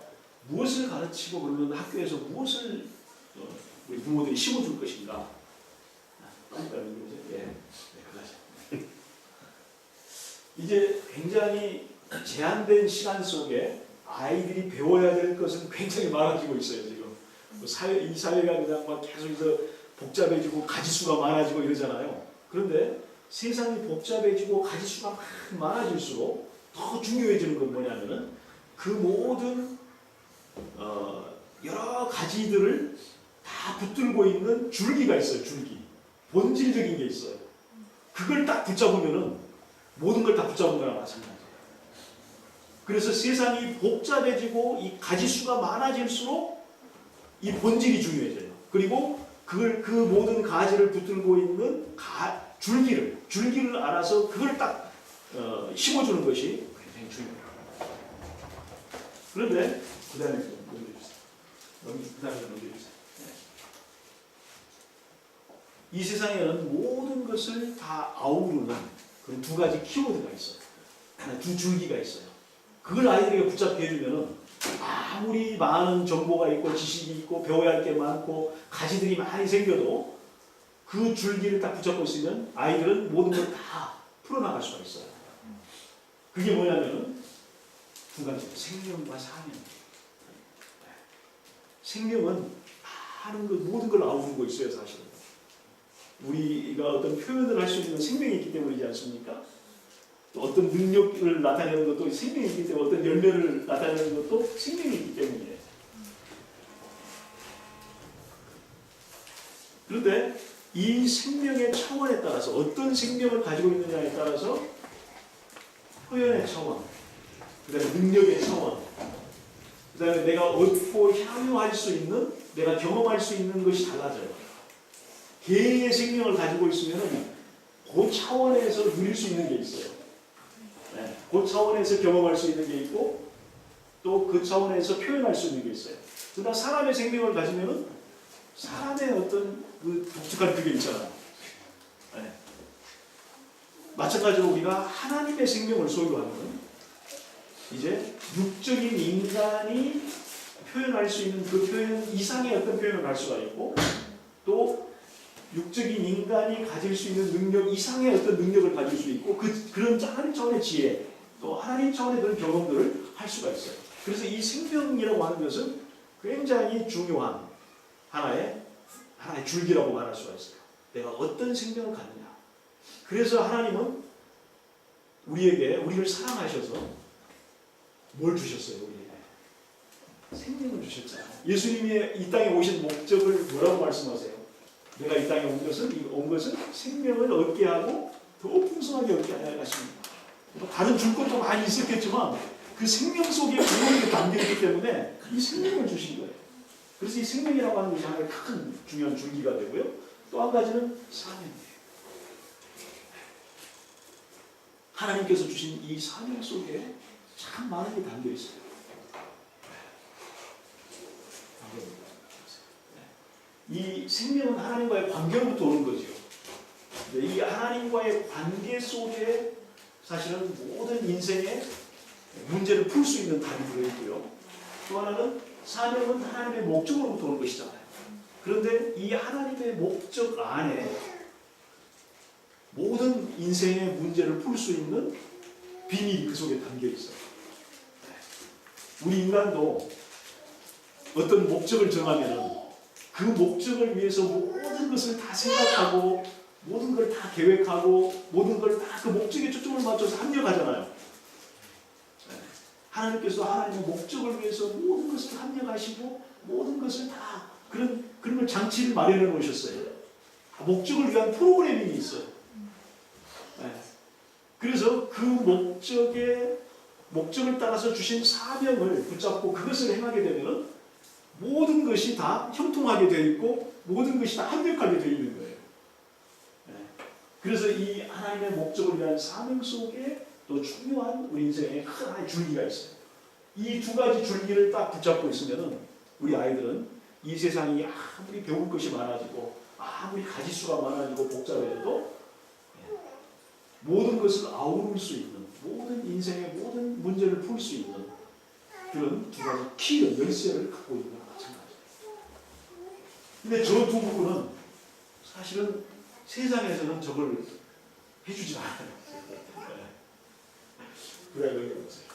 무엇을 가르치고 그러면 학교에서 무엇을 우리 부모들이 심어줄 것인가? 이제 굉장히 제한된 시간 속에 아이들이 배워야 될 것은 굉장히 많아지고 있어요. 지금 이 사회가 그냥 막 계속해서 복잡해지고 가지수가 많아지고 이러잖아요. 그런데 세상이 복잡해지고 가지수가 많아질수록 더 중요해지는 건 뭐냐면은 그 모든 여러 가지들을 다 붙들고 있는 줄기가 있어요. 줄기. 본질적인 게 있어요. 그걸 딱 붙잡으면은 모든 걸 다 붙잡은 거랑 마찬가지예요. 그래서 세상이 복잡해지고 이 가지수가 많아질수록 이 본질이 중요해져요. 그리고 그 모든 가지를 붙들고 있는 줄기를 알아서 그걸 딱 심어주는 것이 굉장히 중요해요. 그런데 그 다음에 넘겨주세요. 이 세상에는 모든 것을 다 아우르는 그런 두 가지 키워드가 있어요. 두 줄기가 있어요. 그걸 아이들에게 붙잡게 해주면은 아무리 많은 정보가 있고 지식이 있고 배워야 할 게 많고 가지들이 많이 생겨도 그 줄기를 딱 붙잡고 있으면 아이들은 모든 걸 다 풀어나갈 수가 있어요. 그게 뭐냐면은 두 가지, 생명과 사명. 생명은 많은 것, 모든 걸 아우르고 있어요, 사실은. 우리가 어떤 표현을 할 수 있는 생명이 있기 때문이지 않습니까? 또 어떤 능력을 나타내는 것도 생명이 있기 때문에, 어떤 열매를 나타내는 것도 생명이 있기 때문이에요. 그런데 이 생명의 차원에 따라서 어떤 생명을 가지고 있느냐에 따라서 표현의 차원, 그 다음에 능력의 차원, 그 다음에 내가 얻고 향유할 수 있는, 내가 경험할 수 있는 것이 달라져요. 개의 생명을 가지고 있으면 그 차원에서 누릴 수 있는 게 있어요. 네, 그 차원에서 경험할 수 있는 게 있고 또 그 차원에서 표현할 수 있는 게 있어요. 그러나 사람의 생명을 가지면 사람의 어떤 그 독특한 그게 있잖아요. 네. 마찬가지로 우리가 하나님의 생명을 소유하는 이제 육적인 인간이 표현할 수 있는 그 표현 이상의 어떤 표현을 할 수가 있고 또 육적인 인간이 가질 수 있는 능력 이상의 어떤 능력을 가질 수 있고 그런 하나님 차원의 지혜 또 하나님 차원의 그런 경험들을 할 수가 있어요. 그래서 이 생명이라고 하는 것은 굉장히 중요한 하나의 줄기라고 말할 수가 있어요. 내가 어떤 생명을 갖느냐. 그래서 하나님은 우리를 사랑하셔서 뭘 주셨어요? 우리에게 생명을 주셨잖아요. 예수님이 이 땅에 오신 목적을 뭐라고 말씀하세요? 내가 이 땅에 온 것은 생명을 얻게 하고 더 풍성하게 얻게 하려 하십니다. 다른 줄 것도 많이 있었겠지만 그 생명 속에 모든 게 담겨있기 때문에 이 생명을 주신 거예요. 그래서 이 생명이라고 하는 것이 하나의 큰 중요한 줄기가 되고요. 또 한 가지는 사명이에요. 하나님께서 주신 이 사명 속에 참 많은 게 담겨 있어요. 이 생명은 하나님과의 관계로부터 오는 거죠. 이 하나님과의 관계 속에 사실은 모든 인생의 문제를 풀 수 있는 답이 들어있고요. 또 하나는 사명은 하나님의 목적으로부터 오는 것이잖아요. 그런데 이 하나님의 목적 안에 모든 인생의 문제를 풀 수 있는 비밀이 그 속에 담겨 있어요. 우리 인간도 어떤 목적을 정하면 그 목적을 위해서 모든 것을 다 생각하고 모든 걸 다 계획하고 모든 걸 다 그 목적에 초점을 맞춰서 합력하잖아요. 하나님께서 하나님의 목적을 위해서 모든 것을 합력하시고 모든 것을 다 그런 걸 장치를 마련해 놓으셨어요. 목적을 위한 프로그래밍이 있어요. 그래서 그 목적을 따라서 주신 사명을 붙잡고 그것을 행하게 되면 모든 것이 다 형통하게 되어 있고 모든 것이 다 합력하게 되어 있는 거예요. 그래서 이 하나님의 목적을 위한 사명 속에 또 중요한 우리 인생에 큰 하나의 줄기가 있어요. 이 두 가지 줄기를 딱 붙잡고 있으면 우리 아이들은 이 세상이 아무리 배울 것이 많아지고 아무리 가지수가 많아지고 복잡해도 모든 것을 아우를 수 있는 모든 인생의 모든 문제를 풀 수 있는 그런 두 가지 키를 열쇠를 갖고 있는 거나 마찬가지예요. 근데 저 두 부분은 사실은 세상에서는 저걸 해주지 않아요. 그래 보세요.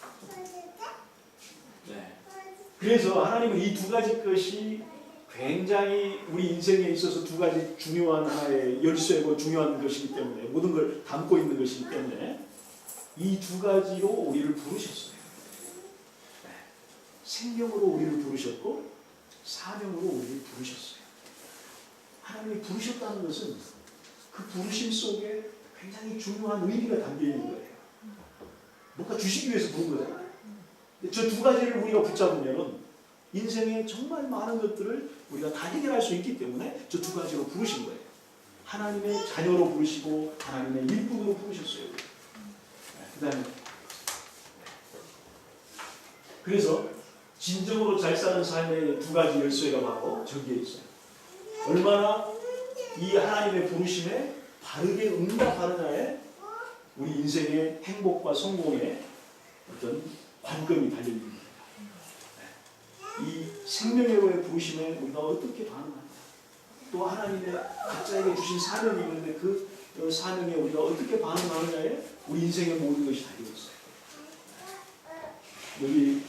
그래서 하나님은 이 두 가지 것이 굉장히 우리 인생에 있어서 두 가지 중요한 하나의 열쇠고 중요한 것이기 때문에 모든 걸 담고 있는 것이기 때문에 이 두 가지로 우리를 부르셨어요. 생명으로 우리를 부르셨고 사명으로 우리를 부르셨어요. 하나님이 부르셨다는 것은 그 부르심 속에 굉장히 중요한 의미가 담겨 있는 거예요. 뭔가 주시기 위해서 부른 거잖아요. 저 두 가지를 우리가 붙잡으면 인생에 정말 많은 것들을 우리가 다 해결할 수 있기 때문에 저 두 가지로 부르신 거예요. 하나님의 자녀로 부르시고 하나님의 일꾼으로 부르셨어요. 그다음에 그래서 진정으로 잘 사는 삶의 두 가지 열쇠가 바로 저기에 있어요. 얼마나 이 하나님의 부르심에 바르게 응답하느냐에 우리 인생의 행복과 성공에 어떤 관건이 달려있는 겁니다. 이 생명의 부르심에 우리가 어떻게 반응하느냐, 또 하나님의 각자에게 주신 사명이 있는데 그 사명에 우리가 어떻게 반응하느냐에 우리 인생의 모든 것이 달려있어요. 여기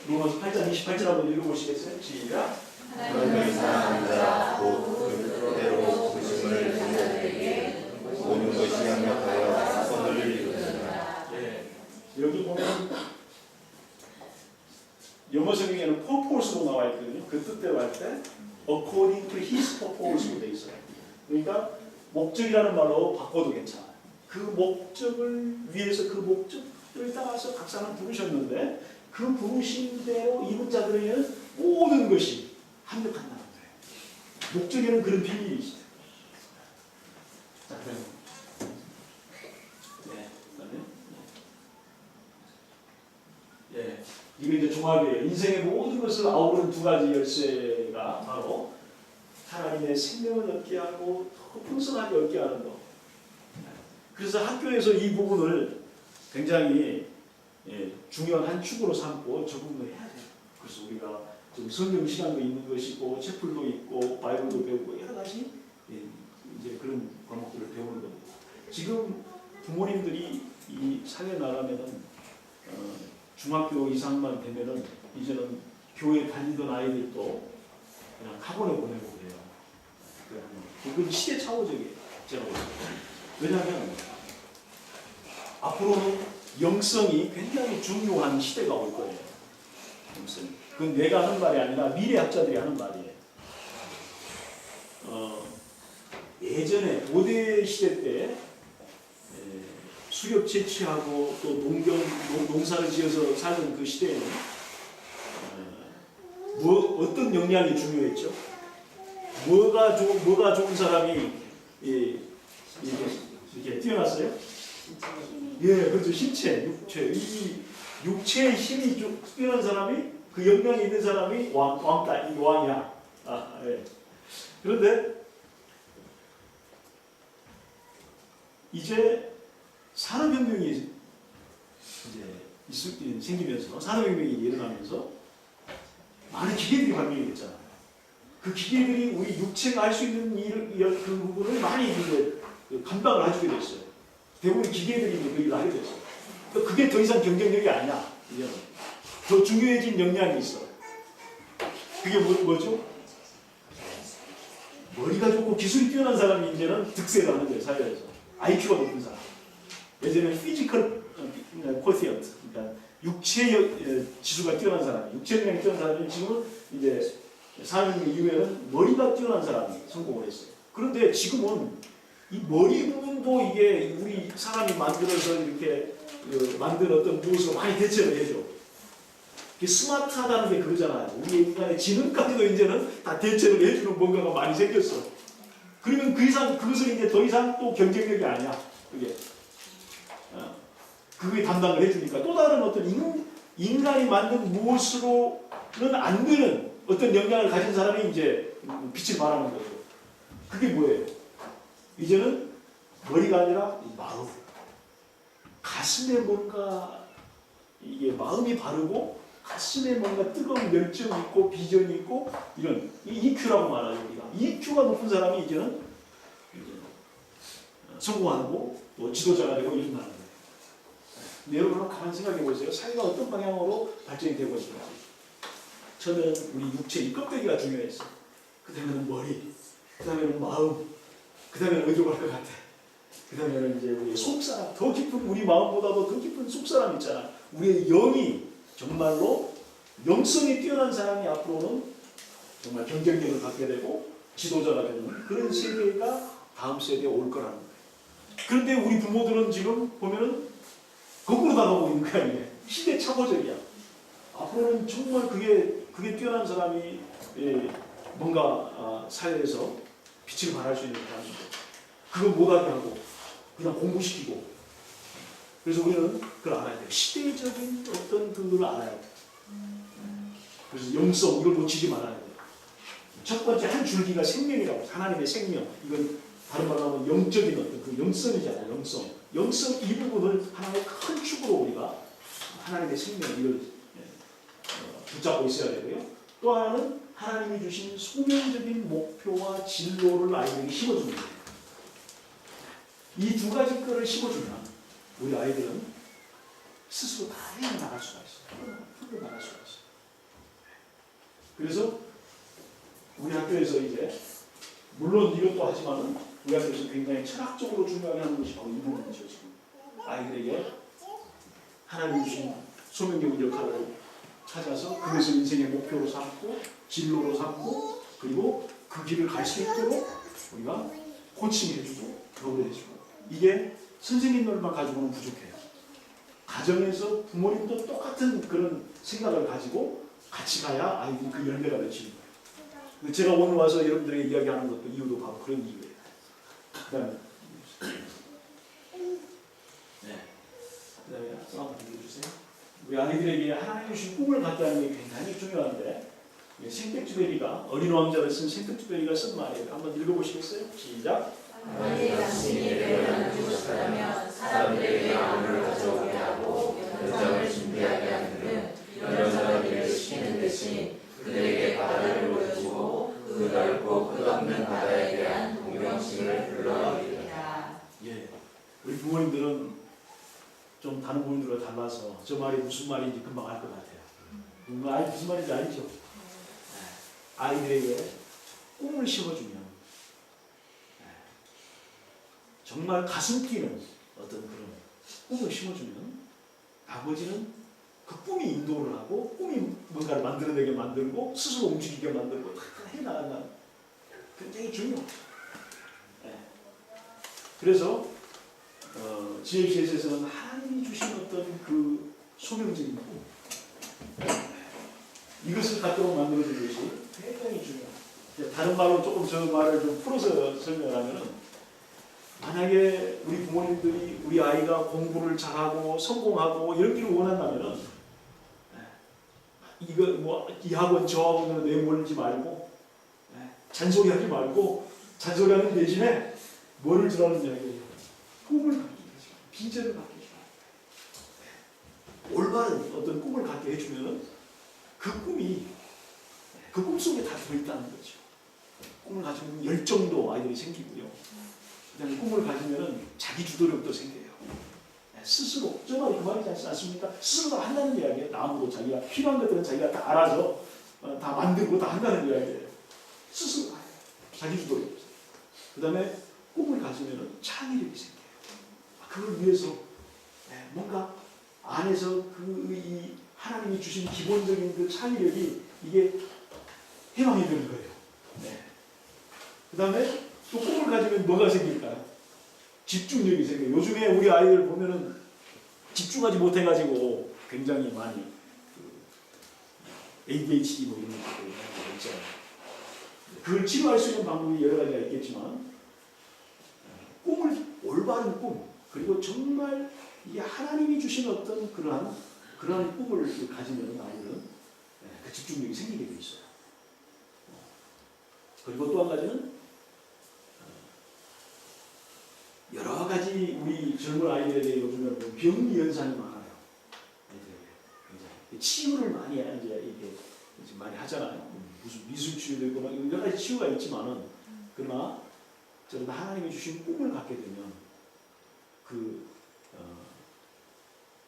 로마서 8장 28절 한번 읽어보시겠어요? 시작. 하나님을 사랑하는 자 곧 그 뜻대로 부르심을 받은 자들에게 모든 것이 합력하여 선을 이루느니라. 여기 보면 영어 성경에는 purpose로 나와 있거든요. 그 뜻대로 할 때 according to his purpose로 돼 있어요. 그러니까 목적이라는 말로 바꿔도 괜찮아요. 그 목적을 위해서 그 목적을 따라서 각사는 부르셨는데 그 부르심대로 이룬 자들에게는 모든 것이 합력한다는 거예요. 목적에는 그런 비밀이 있어요. 자, 그래서 이게 이제 종합이에요. 인생의 모든 것을 아우르는 두 가지 열쇠가 바로 하나님의 생명을 얻게 하고 더 풍성하게 얻게 하는 것. 그래서 학교에서 이 부분을 굉장히 중요한 한 축으로 삼고 적응을 해야 돼요. 그래서 우리가 좀 성경 시간도 있는 것이고 채플도 있고 바이블도 배우고 여러 가지 이제 그런 과목들을 배우는 겁니다. 지금 부모님들이 이 사회 나가면은 중학교 이상만 되면은 이제는 교회 다니던 아이들도 그냥 학원에 보내고 그래요. 그건 시대착오적이에요. 제가 볼 때. 왜냐하면 앞으로는 영성이 굉장히 중요한 시대가 올 거예요. 영성. 그건 내가 하는 말이 아니라 미래학자들이 하는 말이에요. 예전에 고대 시대 때 수렵 채취하고 또 농사를 지어서 살던 그 시대에는 어떤 역량이 중요했죠? 뭐가 좋은 사람이 이렇게 뛰어났어요? 예, 그렇죠. 신체, 육체. 육체의 힘이 뛰어난 사람이 그 역량이 있는 사람이 왕이야. 예. 그런데 이제 산업혁명이 이제 생기면서 산업혁명이 일어나면서 많은 기계들이 발명이 됐잖아요. 그 기계들이 우리 육체가 할 수 있는 그 부분을 많이 이제 감당을 해주게 됐어요. 대부분 기계들이 이제 그 일을 하게 됐어요. 그게 더 이상 경쟁력이 아니야. 이제는 더 중요해진 역량이 있어. 그게 뭐죠? 머리가 좋고 기술이 뛰어난 사람이 이제는 득세를 하는 거예요. 사회에서. IQ가 높은 사람. 예전에는 피지컬 코티언트, 그러니까 육체 지수가 뛰어난 사람, 육체 역량이 뛰어난 사람이 지금은 이제 산업혁명 이후에는 머리가 뛰어난 사람이 성공을 했어요. 그런데 지금은 이 머리 부분도 이게 우리 사람이 만들어서 이렇게 만든 어떤 무엇으로 많이 대체를 해줘. 스마트하다는 게 그러잖아요. 우리 인간의 지능까지도 이제는 다 대체를 해주는 뭔가가 많이 생겼어. 그러면 그 이상 그것을 이제 더 이상 또 경쟁력이 아니야. 그게 담당을 해주니까 또 다른 어떤 인간이 만든 무엇으로는 안 되는 어떤 역량을 가진 사람이 이제 빛을 발하는 거죠. 그게 뭐예요? 이제는 머리가 아니라 마음. 가슴에 뭔가 이게 마음이 바르고 가슴에 뭔가 뜨거운 열정이 있고 비전이 있고 이런 EQ라고 말하죠. 우리가 EQ가 높은 사람이 이제는 성공하고 또 지도자가 되고 이런다는 거예요. 근데 여러분 가만히 생각해 보세요. 사회가 어떤 방향으로 발전이 되고 있는지. 처음에는 우리 육체 이 껍데기가 중요했어. 그 다음에는 머리, 그 다음에는 마음, 그 다음에는 어디로 갈 것 같아. 그 다음에는 이제 우리 속사람, 더 깊은 우리 마음보다도 더 깊은 속사람 있잖아. 우리의 영이 정말로 영성이 뛰어난 사람이 앞으로는 정말 경쟁력을 갖게 되고 지도자가 되는 그런 세대가 다음 세대에 올 거라는 거예요. 그런데 우리 부모들은 지금 보면은 거꾸로 나가고 있는 거 아니에요. 시대 착오적이야. 앞으로는 정말 그게 뛰어난 사람이 뭔가 사회에서 빛을 발할 수 있는 사람인데 그걸 못하게 하고 그냥 공부시키고 그래서 우리는 그걸 알아야 돼요. 시대적인 어떤 그걸 알아야 돼요. 그래서 영성 이걸 놓치지 말아야 돼요. 첫 번째 한 줄기가 생명이라고 하나님의 생명 이건 다른 말로 하면 영적인 어떤 그 영성이잖아요. 영성 이 부분을 하나의 큰 축으로 우리가 하나님의 생명 이걸 붙잡고 있어야 되고요. 또 하나는 하나님이 주신 소명적인 목표와 진로를 아이들에게 심어주는 거예요. 이 두 가지 거를 심어주면 우리 아이들은 스스로 다 해나갈 수가 있어요. 풀려 나갈 수가 있어요. 그래서 우리 학교에서 이제 물론 이것도 하지만은 우리 학교에서 굉장히 철학적으로 중요하게 하는 것이 바로 이 부분이죠. 지금 아이들에게 하나님 주신 소명적인 역할을 찾아서 그것을 인생의 목표로 삼고 진로로 삼고 그리고 그 길을 갈 수 있도록 우리가 코칭해주고 교육해주고 이게 선생님들만 가지고는 부족해요. 가정에서 부모님도 똑같은 그런 생각을 가지고 같이 가야 아이들이 그 열매가 맺히는 거예요. 제가 오늘 와서 여러분들에게 이야기하는 것도 이유도 바로 그런 이유예요. 그다음에 한번 보여주세요. 우리 아이들에게 하나님이 주신 꿈을 갖다는 게 굉장히 중요한데 생텍쥐베리가 어린 왕자를 쓴 생텍쥐베리가 쓴 말이에요. 한번 읽어보시겠어요? 시작. 만일 당신이 내려가는 곳이라면 사람들에게 아무를 가져오게 하고 연장을 준비하게 하는 등 이런 사람들을 시키는 대신 그들에게 바다를 보여주고 그 넓고 끝없는 바다에 대한 동경심을 불러일으키라. 예, 우리 부모님들은 좀 다른 부모님들과 달라서 저 말이 무슨 말인지 금방 알 것 같아요. 아이 무슨 말인지 알죠? 아이들에게 꿈을 심어주면 정말 가슴 뛰는 어떤 그런 꿈을 심어주면 아버지는 그 꿈이 인도를 하고 꿈이 뭔가를 만들어내게 만들고 스스로 움직이게 만들고 다 해나간다는 굉장히 중요해요. 그래서 GLCS에서는 하나님이 주신 어떤 그 소명적인 꿈 이것을 갖도록 만들어주는 것이 굉장히 중요해요. 다른 말로 조금 저 말을 좀 풀어서 설명하면은 만약에 우리 부모님들이 우리 아이가 공부를 잘하고 성공하고 이런 길을 원한다면은 이거 뭐 이 학원 저 학원으로 내몰지 말고 잔소리하지 말고 잔소리하는 대신에 뭐를 주라는 이야기예요? 꿈을 갖게 해주고 비전을 갖게 해주고 올바른 어떤 꿈을 갖게 해주면 그 꿈이 그 꿈 속에 다 들어있다는 거죠. 꿈을 가지면 열정도 아이들이 생기고요. 그다음에 꿈을 가지면 자기 주도력도 생겨요. 스스로 저 말이 그 말이지 않습니까? 스스로 다 한다는 이야기예요. 남으로 자기가 필요한 것들은 자기가 다 알아서 다 만들고 다 한다는 이야기예요. 스스로 다 해요. 자기 주도력. 그다음에 꿈을 가지면 창의력이 생겨요. 그걸 위해서 뭔가 안에서 이 하나님이 주신 기본적인 그 창의력이 이게 해방이 되는 거예요. 그다음에 또 꿈을 가지면 뭐가 생길까요? 집중력이 생겨요. 요즘에 우리 아이들 보면은 집중하지 못해가지고 굉장히 많이 ADHD 뭐 이런 것들 있잖아요. 그걸 치료할 수 있는 방법이 여러 가지가 있겠지만 꿈을 올바른 꿈 그리고 정말 이 하나님이 주신 어떤 그러한 꿈을 가지면 아이들은 그 집중력이 생기게 돼 있어요. 그리고 또 한 가지는 여러 가지 우리 젊은 아이들에게 요즘에 병리 현상이 많아요. 굉장히 치유를 많이 이제 많이 하잖아요. 무슨 미술 치유도 있고 막 여러 가지 치유가 있지만은 그러나 저는 하나님이 주신 꿈을 갖게 되면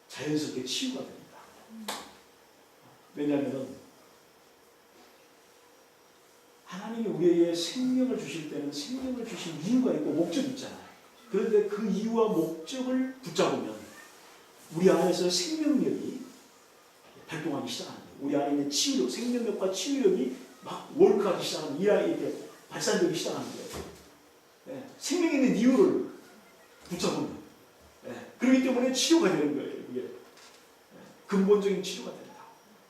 자연스럽게 치유가 됩니다. 왜냐하면 하나님이 우리에게 생명을 주실 때는 생명을 주신 이유가 있고 목적이 있잖아요. 그런데 그 이유와 목적을 붙잡으면 우리 안에서 생명력이 발동하기 시작하는 거예요. 우리 안에 있는 치유력, 생명력과 치유력이 막 월크하기 시작하는 이렇게 발산되기 시작하는 거예요. 생명 있는 이유를 붙잡으면 그렇기 때문에 치유가 되는 거예요. 이게 근본적인 치유가 된다.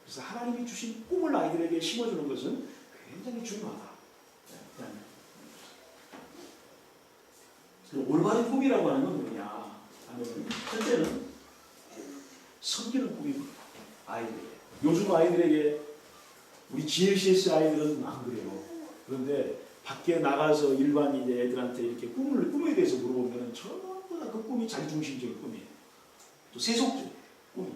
그래서 하나님이 주신 꿈을 아이들에게 심어주는 것은 굉장히 중요하다. 올바른 꿈이라고 하는 건 뭐냐 하면 첫째는 섬기는 꿈입니다. 아이들에게. 요즘 아이들에게 우리 GLCS 아이들은 안 그래요. 그런데 밖에 나가서 일반 이제 애들한테 이렇게 꿈에 대해서 물어보면 전부 다 그 꿈이 자기중심적인 꿈이에요. 또 세속적인 꿈이.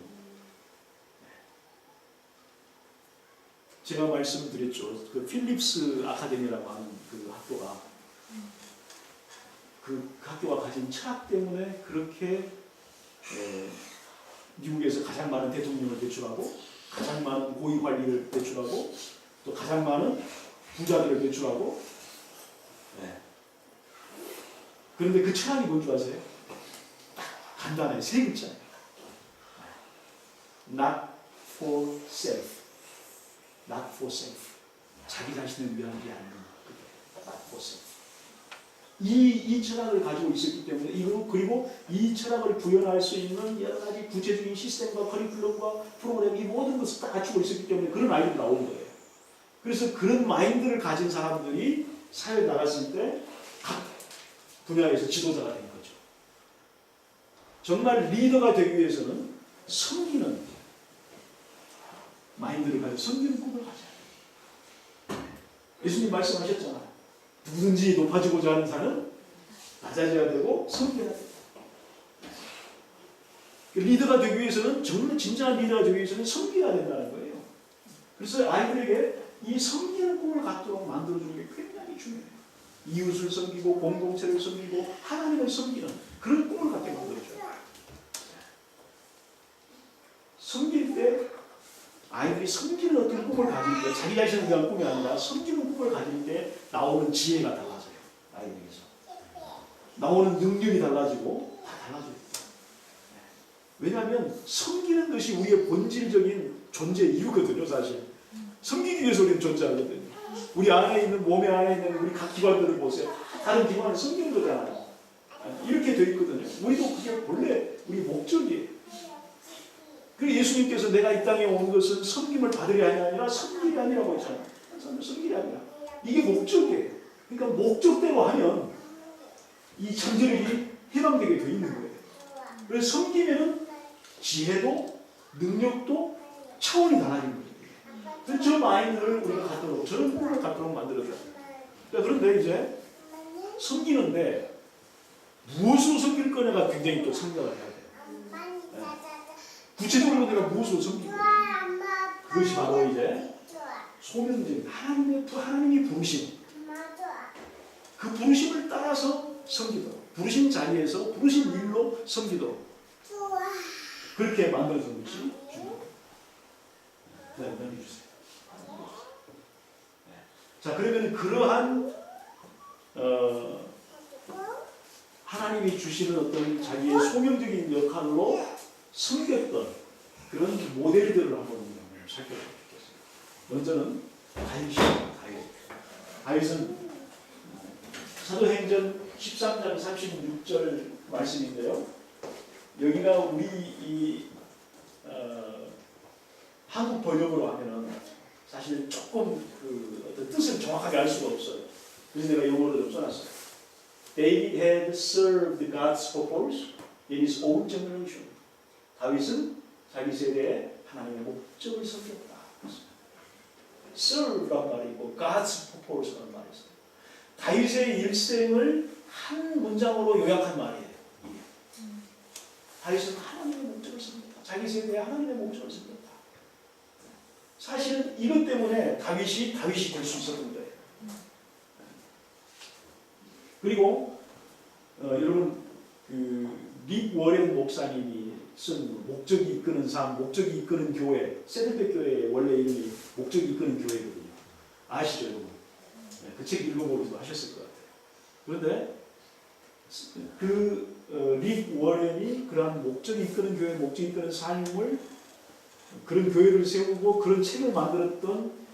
제가 말씀드렸죠. 그 필립스 아카데미라고 하는 그 학교가 그 학교가 가진 철학 때문에 그렇게 미국에서 가장 많은 대통령을 배출하고 가장 많은 고위 관리를 배출하고 또 가장 많은 부자들을 배출하고 그런데 그 철학이 뭔 줄 아세요? 간단해요. 세 글자예요. Not for self. Not for self. 자기 자신을 위한 게 아니라 Not for self. 이 철학을 가지고 있었기 때문에 그리고 이 철학을 구현할 수 있는 여러 가지 구체적인 시스템과 커리큘럼과 프로그램 이 모든 것을 다 갖추고 있었기 때문에 그런 아이들이 나오는 거예요. 그래서 그런 마인드를 가진 사람들이 사회에 나갔을 때 각 분야에서 지도자가 된 거죠. 정말 리더가 되기 위해서는 섬기는 마인드를 가지고 섬기는 꿈을 가져야 돼요. 예수님 말씀하셨잖아요. 누구든지 높아지고자 하는 자는 낮아져야 되고 섬겨야 돼요. 리더가 되기 위해서는 정말 진정한 리더가 되기 위해서는 섬겨야 된다는 거예요. 그래서 아이들에게 이 섬기는 꿈을 갖도록 만들어주는 게 굉장히 중요해요. 이웃을 섬기고 공동체를 섬기고 하나님을 섬기는 그런 꿈을 갖게 만들어줘요. 섬길 때 아이들이 섬기는 어떤 꿈을 가질 때 자기 자신을 위한 꿈이 아니라 섬기는 꿈을 가질 때 나오는 지혜가 달라져요. 아이들에게서. 나오는 능력이 달라지고 다 달라져요. 왜냐하면 섬기는 것이 우리의 본질적인 존재 이유거든요. 사실. 섬기기 위해서 우리는 존재하거든요. 우리 안에 있는 몸에 안에 있는 우리 각 기관들을 보세요. 다른 기관을 섬기는 거잖아요. 이렇게 되어 있거든요. 우리도 그게 본래 우리 목적이에요. 그리고 예수님께서 내가 이 땅에 온 것은 섬김을 받으려 하냐 아니라 섬기려 아니라고 했잖아요. 섬기려 아니라. 이게 목적이에요. 그러니까 목적대로 하면 이 잠재력이 해방되게 돼 있는 거예요. 그래서 섬기면은 지혜도 능력도 차원이 달라진 거예요. 그래서 저 마인드를 우리가 갖도록, 저런 꿈을 갖도록 만들어줘요. 그런데 이제 섬기는데 무엇으로 섬길 거냐가 굉장히 또 생각을 해야 돼요. 네. 구체적으로 내가 무엇으로 섬길 거냐. 그것이 바로 이제 소명적인 하나님이 부르심. 그 부르심을 따라서 섬기도록, 부르신 자리에서 부르신 일로 섬기도록 그렇게 만들어준 것이 중요합니다. 네, 넘겨주세요. 네. 자, 그러면 그러한 하나님이 주시는 어떤 자기의 소명적인 역할로 섬겼던 그런 모델들을 한번 살펴보겠습니다. 먼저는 다윗은 사도행전 13장 36절 말씀인데요. 여기가 우리 한국 번역으로 하면은 사실 조금 그 어떤 뜻을 정확하게 알 수가 없어요. 그래서 내가 영어로 좀 써놨어요. David had served God's purpose in his own generation. 다윗은 자기 세대에 하나님의 목적을 섬겼다. serve란 말이 있고 God's purpose라는 말이 있어요. 다윗의 일생을 한 문장으로 요약한 말이에요. 다윗은 하나님의 목적을 섬겼다. 자기 세대에 하나님의 목적을 섬겼다. 사실은 이것 때문에 다윗이 될 수 있었던 거예요. 그리고 여러분 릭 워렌 목사님이 쓴 목적이 이끄는 삶, 목적이 이끄는 교회, 세들백 교회의 원래 이름이 목적이 이끄는 교회거든요. 아시죠, 여러분? 네, 그 책 읽어보기도 하셨을 것 같아요. 그런데 릭 워렌이 그러한 목적이 이끄는 교회, 목적이 이끄는 삶을 그런 교회를 세우고 그런 책을 만들었던